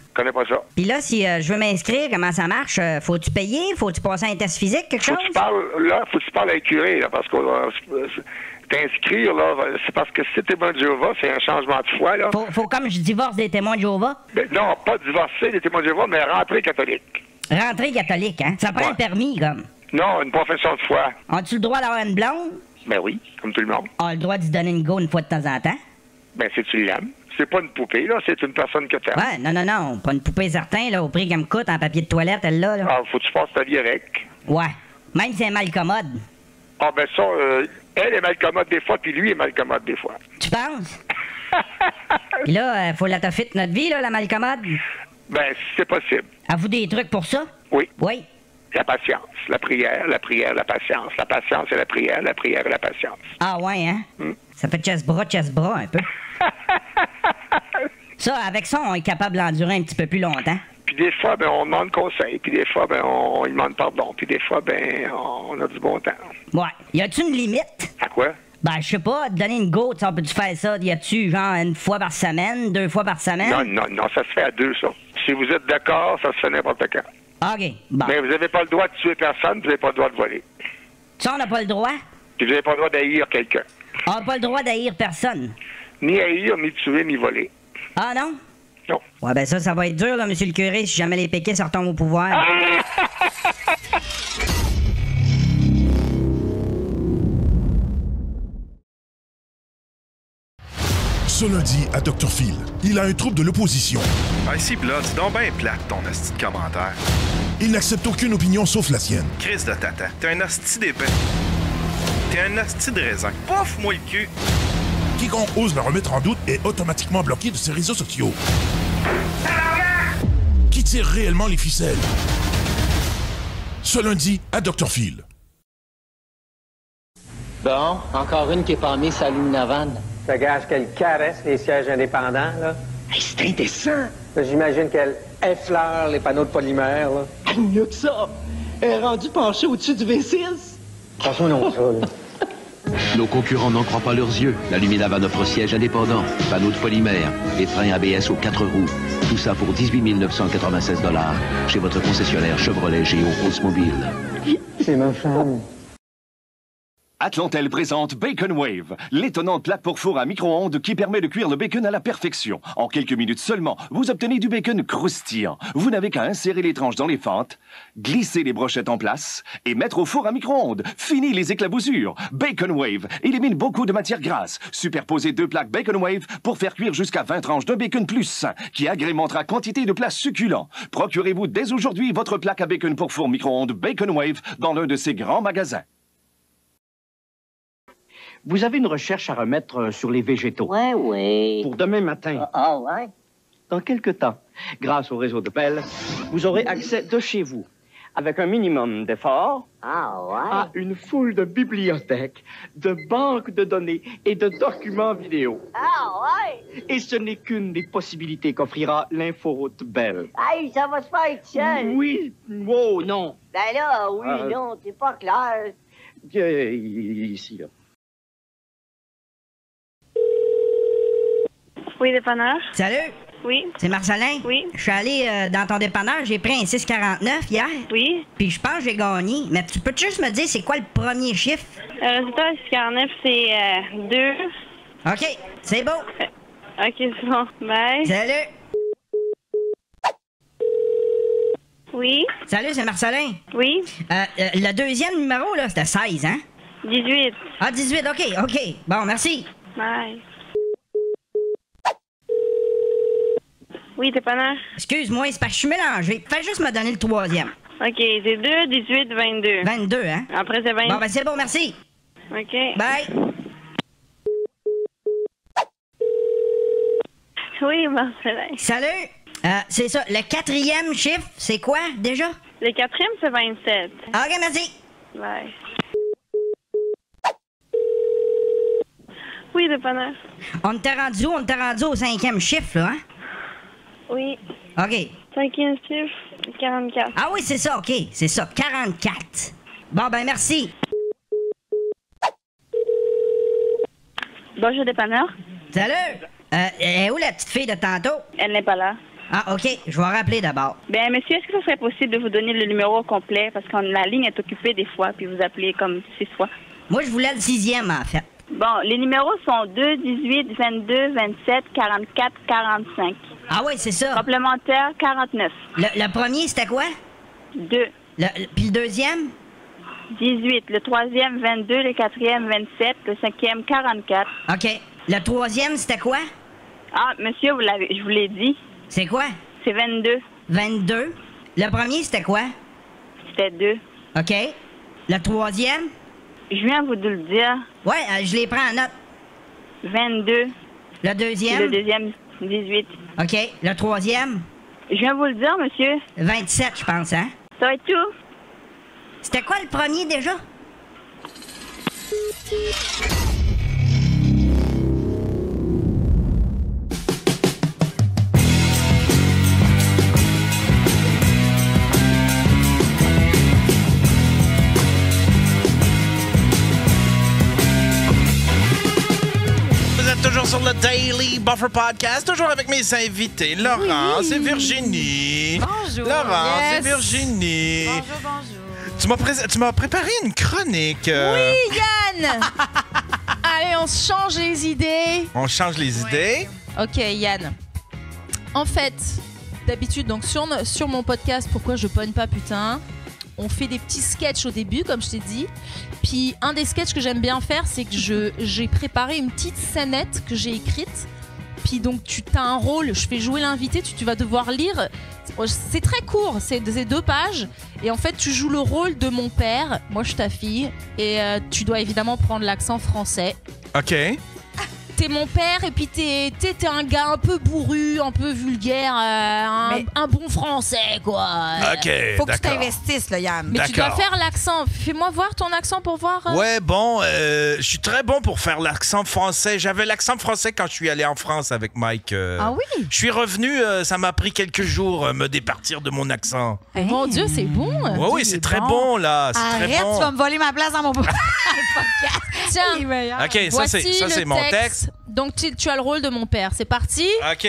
Je connais pas ça. Puis là, si je veux m'inscrire, comment ça marche? Faut-tu payer? Faut-tu passer un test physique, quelque chose? Faut que tu parles à un curé, là, parce que t'inscrire, là, c'est parce que si t'es bon de Jéhovah, c'est un changement de foi, là. Faut comme je divorce des témoins de Jéhovah? Ben, non, pas divorcer des témoins de Jéhovah, mais rentrer catholique. Rentrer catholique, hein? Ça prend un permis, comme. Non, une profession de foi. As-tu le droit d'avoir une blonde? Ben oui, comme tout le monde. A le droit d'y donner une go une fois de temps en temps? Ben, si tu l'aimes. C'est pas une poupée, là, c'est une personne que t'aimes. Ouais, non, pas une poupée certain, là, au prix qu'elle me coûte en papier de toilette, elle là. Ah, faut que tu passes ta vie avec. Ouais, même si elle est mal commode. Ah, ben ça, elle est mal commode des fois, puis lui est mal commode des fois. Tu penses? Puis là, faut la toffer notre vie, là, la mal commode? Ben, c'est possible. Avez-vous des trucs pour ça? Oui. Oui. La patience, la prière, la patience. La patience et la prière et la patience. Ah ouais, hein? Ça fait chest-bras, un peu. Ça, avec ça, on est capable d'endurer un petit peu plus longtemps. Puis des fois, ben, on demande conseil. Puis des fois, ben, on demande pardon. Puis des fois, ben, on a du bon temps. Ouais. Y a-tu une limite? À quoi? Ben, je sais pas, te donner une go, on peut-tu faire ça? Y a-tu, genre, une fois par semaine, 2 fois par semaine? Non, ça se fait à 2, ça. Si vous êtes d'accord, ça se fait n'importe quand. OK, bon. Mais vous n'avez pas le droit de tuer personne, vous n'avez pas le droit de voler. Ça, on n'a pas le droit? Puis vous n'avez pas le droit d'haïr quelqu'un. On n'a pas le droit d'haïr personne? Ni haïr, ni tuer, ni voler. Ah non? Non. Ouais, ben ça va être dur, là, monsieur le curé, si jamais les péquistes retombent au pouvoir. Ce lundi, à Dr. Phil, il a un trouble de l'opposition. Ah, ici, là, c'est donc bien plate, ton hostie de commentaire. Il n'accepte aucune opinion sauf la sienne. Crise de tata, t'es un hostie d'épais. T'es un hostie de raisin. Pouf-moi le cul! Quiconque ose le remettre en doute est automatiquement bloqué de ses réseaux sociaux. Qui tire réellement les ficelles? Ce lundi, à Dr. Phil. Bon, encore une qui est pas mise sa Navan. Ça gage qu'elle caresse les sièges indépendants, là. Hey, c'est indécent! J'imagine qu'elle effleure les panneaux de polymère, là. Ah, mieux que ça! Elle est rendue penchée au-dessus du V6! Attention, non, ça, là. Nos concurrents n'en croient pas leurs yeux. La Luminavan offre siège indépendant, panneaux de polymère et frein ABS aux 4 roues. Tout ça pour 18 996 $ chez votre concessionnaire Chevrolet Géo Oldsmobile. C'est ma femme. Atlantel présente Bacon Wave, l'étonnante plaque pour four à micro-ondes qui permet de cuire le bacon à la perfection. En quelques minutes seulement, vous obtenez du bacon croustillant. Vous n'avez qu'à insérer les tranches dans les fentes, glisser les brochettes en place et mettre au four à micro-ondes. Fini les éclaboussures. Bacon Wave élimine beaucoup de matières grasses. Superposez 2 plaques Bacon Wave pour faire cuire jusqu'à 20 tranches d'un bacon plus sain qui agrémentera quantité de plats succulents. Procurez-vous dès aujourd'hui votre plaque à bacon pour four micro-ondes Bacon Wave dans l'un de ces grands magasins. Vous avez une recherche à remettre sur les végétaux. Oui. Pour demain matin. Ah, ouais? Dans quelque temps, grâce au réseau de Bell, vous aurez accès de chez vous, avec un minimum d'efforts, à une foule de bibliothèques, de banques de données et de documents vidéo. Ah, ouais? Et ce n'est qu'une des possibilités qu'offrira l'inforoute Bell. Hey, ça va se faire tout seul. Oui. Wow, non. Ben là, oui, non, c'est pas clair. Ici, là. Oui, dépanneur. Salut. Oui. C'est Marcelin. Oui. Je suis allé dans ton dépanneur, j'ai pris un 6,49 hier. Oui. Puis je pense que j'ai gagné. Mais tu peux juste me dire c'est quoi le premier chiffre? Le résultat 6,49, c'est 2. OK, c'est beau. OK, c'est bon. Bye. Salut. Oui. Salut, c'est Marcelin. Oui. Le deuxième numéro, là, c'était 16, hein? 18. Ah, 18, OK. Bon, merci. Bye. Oui, dépanneur. Excuse-moi, c'est parce que je suis mélangé. Fais juste me donner le troisième. OK, c'est 2, 18, 22. 22, hein? Après, c'est 20. Bon, ben c'est bon, merci. OK. Bye. Oui, Marcelin. Salut. C'est ça. Le 4e chiffre, c'est quoi, déjà? Le 4e, c'est 27. OK, merci. Bye. Oui, dépanneur. On t'a rendu où? On t'a rendu au 5e chiffre, là, hein? Oui. OK. 5e chiffre, 44. Ah oui, c'est ça, OK. C'est ça, 44. Bon, ben merci. Bonjour, dépanneur. Salut. Elle est où la petite fille de tantôt? Elle n'est pas là. Ah, OK. Je vais rappeler d'abord. Ben, monsieur, est-ce que ça serait possible de vous donner le numéro au complet? Parce que la ligne est occupée des fois, puis vous appelez comme 6 fois. Moi, je voulais le 6e, en fait. Bon, les numéros sont 2, 18, 22, 27, 44, 45. Ah oui, c'est ça. Complémentaire, 49. Le premier, c'était quoi? 2. Puis le deuxième? 18. Le troisième, 22. Le quatrième, 27. Le cinquième, 44. OK. Le troisième, c'était quoi? Ah, monsieur, je vous l'ai dit. C'est quoi? C'est 22. 22. Le premier, c'était quoi? C'était 2. OK. Le troisième? Je viens vous de le dire. Ouais, je les prends en note. 22. Le deuxième? Le deuxième, 18. OK. Le troisième? Je viens vous le dire, monsieur. 27, je pense, hein? Ça va être tout. C'était quoi le premier, déjà? Toujours sur le Daily Buffer Podcast, toujours avec mes invités, Laurence et Virginie. Bonjour. Laurence Yes. et Virginie. Bonjour. Tu m'as préparé une chronique. Oui, Yann. Allez, on se change les idées. On change les idées. Ok, Yann. En fait, d'habitude, donc sur mon podcast, pourquoi je pogne pas putain, on fait des petits sketchs au début, comme je t'ai dit. Puis un des sketchs que j'aime bien faire, c'est que j'ai préparé une petite scénette que j'ai écrite. Puis donc tu as un rôle, je fais jouer l'invité, tu vas devoir lire. C'est très court, c'est 2 pages. Et en fait, tu joues le rôle de mon père, moi je suis ta fille. Et tu dois évidemment prendre l'accent français. OK. T'es mon père et puis t'es un gars un peu bourru, un peu vulgaire, un bon français, quoi. OK, Faut que tu t'investisses, là, Yann. Mais tu dois faire l'accent. Fais-moi voir ton accent pour voir. Ouais, bon, je suis très bon pour faire l'accent français. J'avais l'accent français quand je suis allé en France avec Mike. Ah oui? Je suis revenu, ça m'a pris quelques jours me départir de mon accent. Mon Dieu, c'est bon. Oui, c'est très bon, là. C'est Arrête, très bon. tu vas me voler ma place dans mon podcast. Tiens. OK, ça, Voici c'est le mon texte. Donc, tu as le rôle de mon père. C'est parti? OK.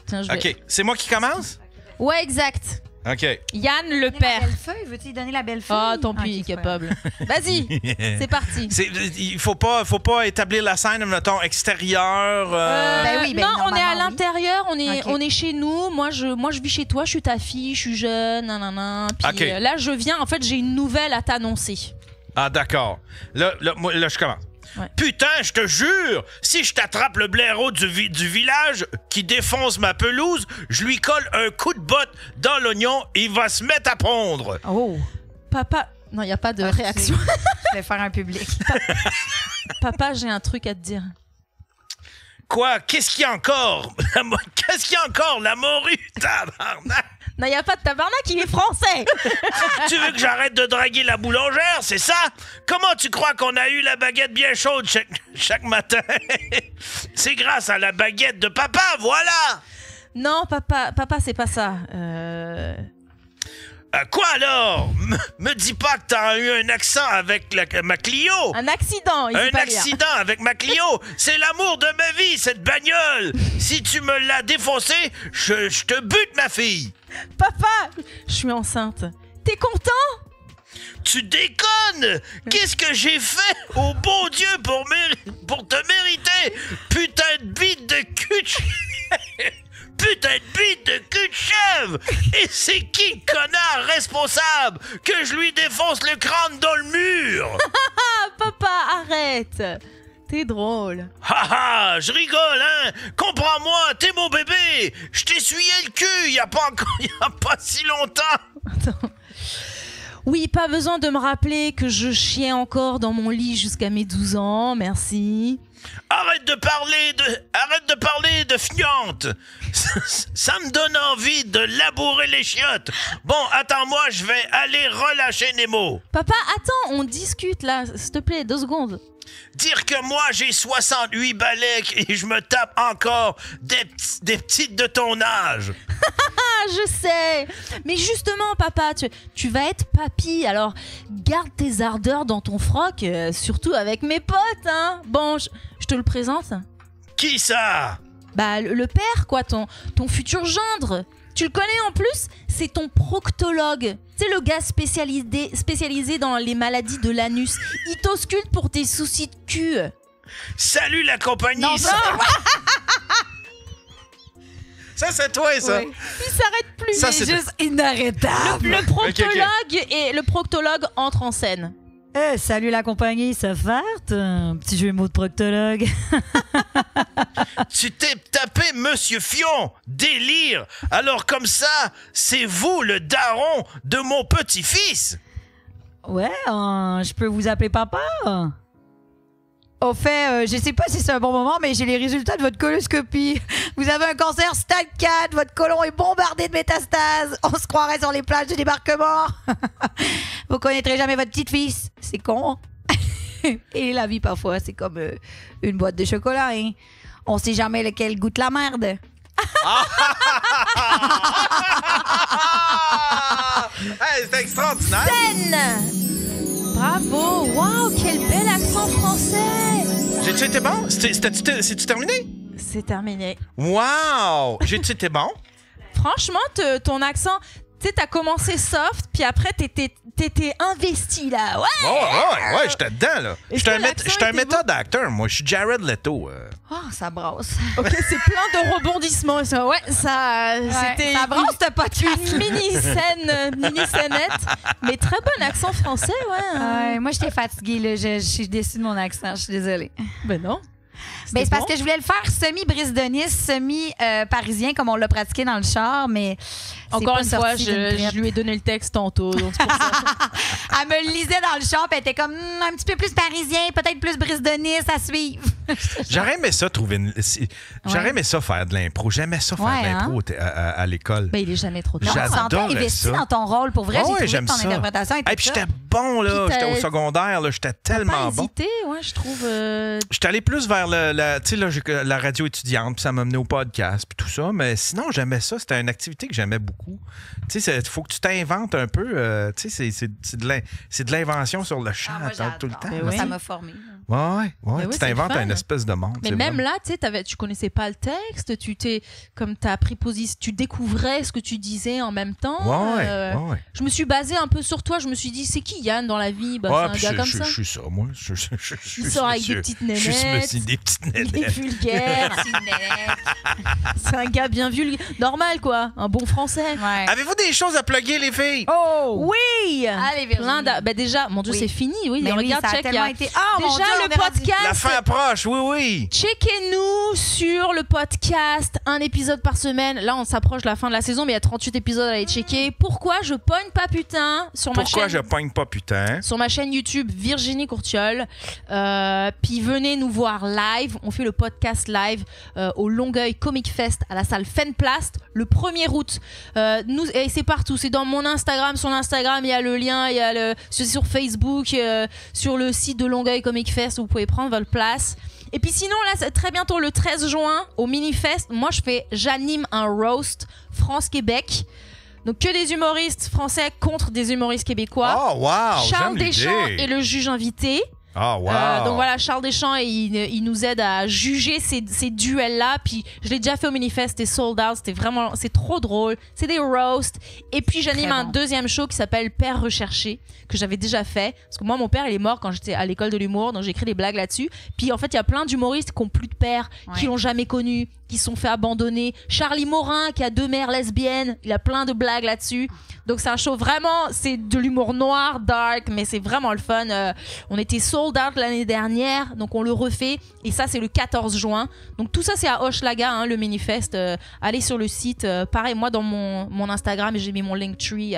Tiens, OK. C'est moi qui commence? Ouais, exact. OK. Yann le père. La belle feuille, veux-tu lui donner la belle feuille? Ah, tant pis, il est capable. Vas-y, c'est parti. Il faut pas établir la scène, mettons, extérieure. Non, on est à l'intérieur, on est chez nous. Moi, je vis chez toi, je suis ta fille, je suis jeune, nanana. Puis là, je viens, en fait, j'ai une nouvelle à t'annoncer. Ah, d'accord. Là, je commence. Ouais. Putain, je te jure, si je t'attrape le blaireau du village qui défonce ma pelouse, je lui colle un coup de botte dans l'oignon et il va se mettre à pondre. Oh. Papa... Non, il n'y a pas de réaction. Je vais faire un public. Papa, j'ai un truc à te dire. Quoi? Qu'est-ce qu'il y a encore? Qu'est-ce qu'il y a encore? La morue, tabarnak! Non, il n'y a pas de tabarnak, il est français. Tu veux que j'arrête de draguer la boulangère, c'est ça? Comment tu crois qu'on a eu la baguette bien chaude chaque matin? C'est grâce à la baguette de papa, voilà! Non, papa, c'est pas ça. Quoi alors? Me dis pas que t'as eu un accent avec ma Clio! Un accident, il Un sait pas accident lire. avec ma Clio! C'est l'amour de ma vie, cette bagnole! Si tu me l'as défoncée, je te bute, ma fille! Papa, je suis enceinte. T'es content? Tu déconnes! Qu'est-ce que j'ai fait au bon Dieu pour te mériter? Putain de bite de cul de Putain de bite de cul de chèvre! Et c'est qui le connard responsable que je lui défonce le crâne dans le mur? Papa, arrête! T'es drôle. Haha, je rigole, hein? Comprends-moi, t'es mon bébé! Je t'essuyais le cul il y a pas si longtemps! Attends. Oui, pas besoin de me rappeler que je chiais encore dans mon lit jusqu'à mes 12 ans, merci. Arrête de parler de fiante. Ça me donne envie de labourer les chiottes. Bon, attends-moi, je vais aller relâcher Nemo. Papa, attends, on discute là, s'il te plaît, 2 secondes. Dire que moi, j'ai 68 balais et je me tape encore des petites de ton âge. Je sais. Mais justement, papa, tu vas être papy, alors garde tes ardeurs dans ton froc, surtout avec mes potes, hein. Bon, je te le présente. Qui ça? Bah, le père, quoi, ton futur gendre. Tu le connais en plus? C'est ton proctologue. C'est le gars spécialisé dans les maladies de l'anus. Il t'ausculte pour tes soucis de cul. Salut la compagnie. Non, ça c'est toi, ça. Oui. Il s'arrête plus. Ça, c'est juste inarrêtable. Le proctologue et le proctologue entre en scène. Salut la compagnie, ça farte? Un petit jeu de mots de proctologue. Tu t'es tapé Monsieur Fion. Délire. Alors comme ça, c'est vous le daron de mon petit-fils. Ouais, je peux vous appeler papa? Au fait, je sais pas si c'est un bon moment, mais j'ai les résultats de votre coloscopie. Vous avez un cancer stade 4, votre côlon est bombardé de métastases. On se croirait sur les plages de débarquement. Vous connaîtrez jamais votre petit-fils. C'est con. Et la vie, parfois, c'est comme une boîte de chocolat. Hein. On sait jamais lequel goûte la merde. Hey, c'est extraordinaire. Scène! Bravo! Wow, quel bel accent français! J'ai-tu été bon? C'est-tu terminé? C'est terminé. Wow! J'ai-tu été bon? Franchement, ton accent... Tu sais, t'as commencé soft, puis après, t'étais investi, là. Ouais, j'étais dedans, là. J'étais un méthode acteur, moi. Je suis Jared Leto. Oh, ça brasse. OK, c'est plein de rebondissements, ça. Ouais, c'était... Ça brasse, t'as pas de une mini-scénette, mais très bon accent français, ouais. Moi, j'étais fatiguée, là. Je suis déçue de mon accent, je suis désolée. Ben non. Ben, c'est parce que je voulais le faire semi-brise-de-Nice, semi-parisien, comme on l'a pratiqué dans le char, mais... Encore une fois, je lui ai donné le texte tantôt, donc c'est pour ça. Elle me le lisait dans le char, puis elle était comme un petit peu plus parisien, peut-être plus brise-de-Nice à suivre. J'aurais aimé ça J'aurais aimé ça faire de l'impro. J'aimais ça faire de l'impro à l'école. Ben, il est jamais trop tard. J'adorais investi ça. dans ton rôle. Pour vrai, j'ai trouvé j'aime ton ça. interprétation. Et puis j'étais bon, là. J'étais au secondaire, là. J'étais tellement bon. Hésité, ouais, je trouve. J'étais allé plus vers la radio étudiante, puis ça m'a mené au podcast, puis tout ça. Mais sinon, j'aimais ça. C'était une activité que j'aimais beaucoup. Tu sais, il faut que tu t'inventes un peu. Tu sais, c'est de l'invention sur le champ tout le temps. Moi, ça m'a formé. Ouais. Tu t'inventes une espèce de monde. Mais même là, tu sais, tu connaissais pas le texte, t'as pris position, tu découvrais ce que tu disais en même temps. Ouais. Je me suis basée un peu sur toi. Je me suis dit, c'est qui Yann dans la vie? C'est un gars comme ça. Je suis ça, moi. Il sort avec des petites nénettes. Des petites nénettes. Il est vulgaire. C'est un gars bien vulgaire. Normal, quoi. Un bon français. Ouais. Avez-vous des choses à plugger, les filles? Oh! Oui! Allez, Virginie. Déjà, mon Dieu, c'est fini. Oui, mais regarde, ça a tellement été... Oh, déjà, mon Dieu, le podcast. La fin approche, oui. Checkez-nous sur le podcast, un épisode par semaine. Là, on s'approche de la fin de la saison, mais il y a 38 épisodes à aller checker. Pourquoi je pogne pas putain sur ma chaîne. Pourquoi je pogne pas putain? Sur ma chaîne YouTube, Virginie Courtiol. Puis venez nous voir live. On fait le podcast live au Longueuil Comic Fest à la salle Fenplast le 1er août. Et c'est partout. C'est dans mon Instagram. Sur l'Instagram, il y a le lien. C'est sur Facebook, sur le site de Longueuil Comic Fest. Vous pouvez prendre votre place. Et puis sinon, là, très bientôt, le 13 juin, au Minifest, moi, j'anime un roast France-Québec. Donc, que des humoristes français contre des humoristes québécois. Oh, wow! Charles Deschamps est le juge invité. Oh, wow! Donc voilà, Charles Deschamps, il nous aide à juger ces duels-là. Puis je l'ai déjà fait au Minifest, c'était sold out, c'est trop drôle. C'est des roasts. Et puis j'anime un deuxième show qui s'appelle Père recherché, que j'avais déjà fait. Parce que moi, mon père, il est mort quand j'étais à l'école de l'humour, donc j'ai écrit des blagues là-dessus. Puis en fait, il y a plein d'humoristes qui n'ont plus de père, qui l'ont jamais connu, qui se sont fait abandonner. Charlie Morin qui a 2 mères lesbiennes. Il a plein de blagues là-dessus. Donc c'est un show vraiment, c'est de l'humour noir, dark, mais c'est vraiment le fun. On était sold out l'année dernière, donc on le refait. Et ça, c'est le 14 juin. Donc tout ça, c'est à Hochelaga, hein, le Minifest. Allez sur le site. Pareil, moi, dans mon Instagram, j'ai mis mon Linktree.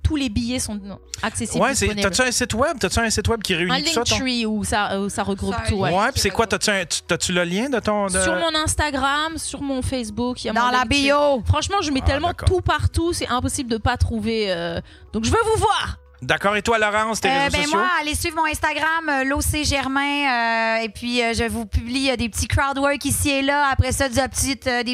Tous les billets sont accessibles. Ouais, t'as-tu un site web? T'as-tu un site web qui réunit tout ça? Un Linktree où ça regroupe tout. Ouais, puis c'est quoi? T'as-tu le lien de ton... Sur mon Instagram, sur mon Facebook. Y a dans la bio. Franchement, je mets tellement tout partout, c'est impossible de pas trouver. Donc, je veux vous voir. D'accord. Et toi, Laurence, tes réseaux sociaux? Moi, allez suivre mon Instagram, l'OC Germain. Et puis, je vous publie des petits crowdwork ici et là. Après ça, des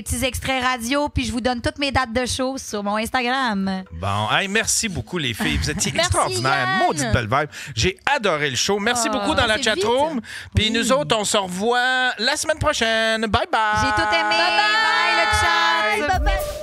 petits extraits radio. Puis, je vous donne toutes mes dates de show sur mon Instagram. Bon. Hey, merci beaucoup, les filles. Vous étiez extraordinaires. Maudite belle vibe. J'ai adoré le show. Merci beaucoup dans la chatroom. Puis, nous autres, on se revoit la semaine prochaine. Bye-bye. J'ai tout aimé. Bye, le chat. Bye-bye.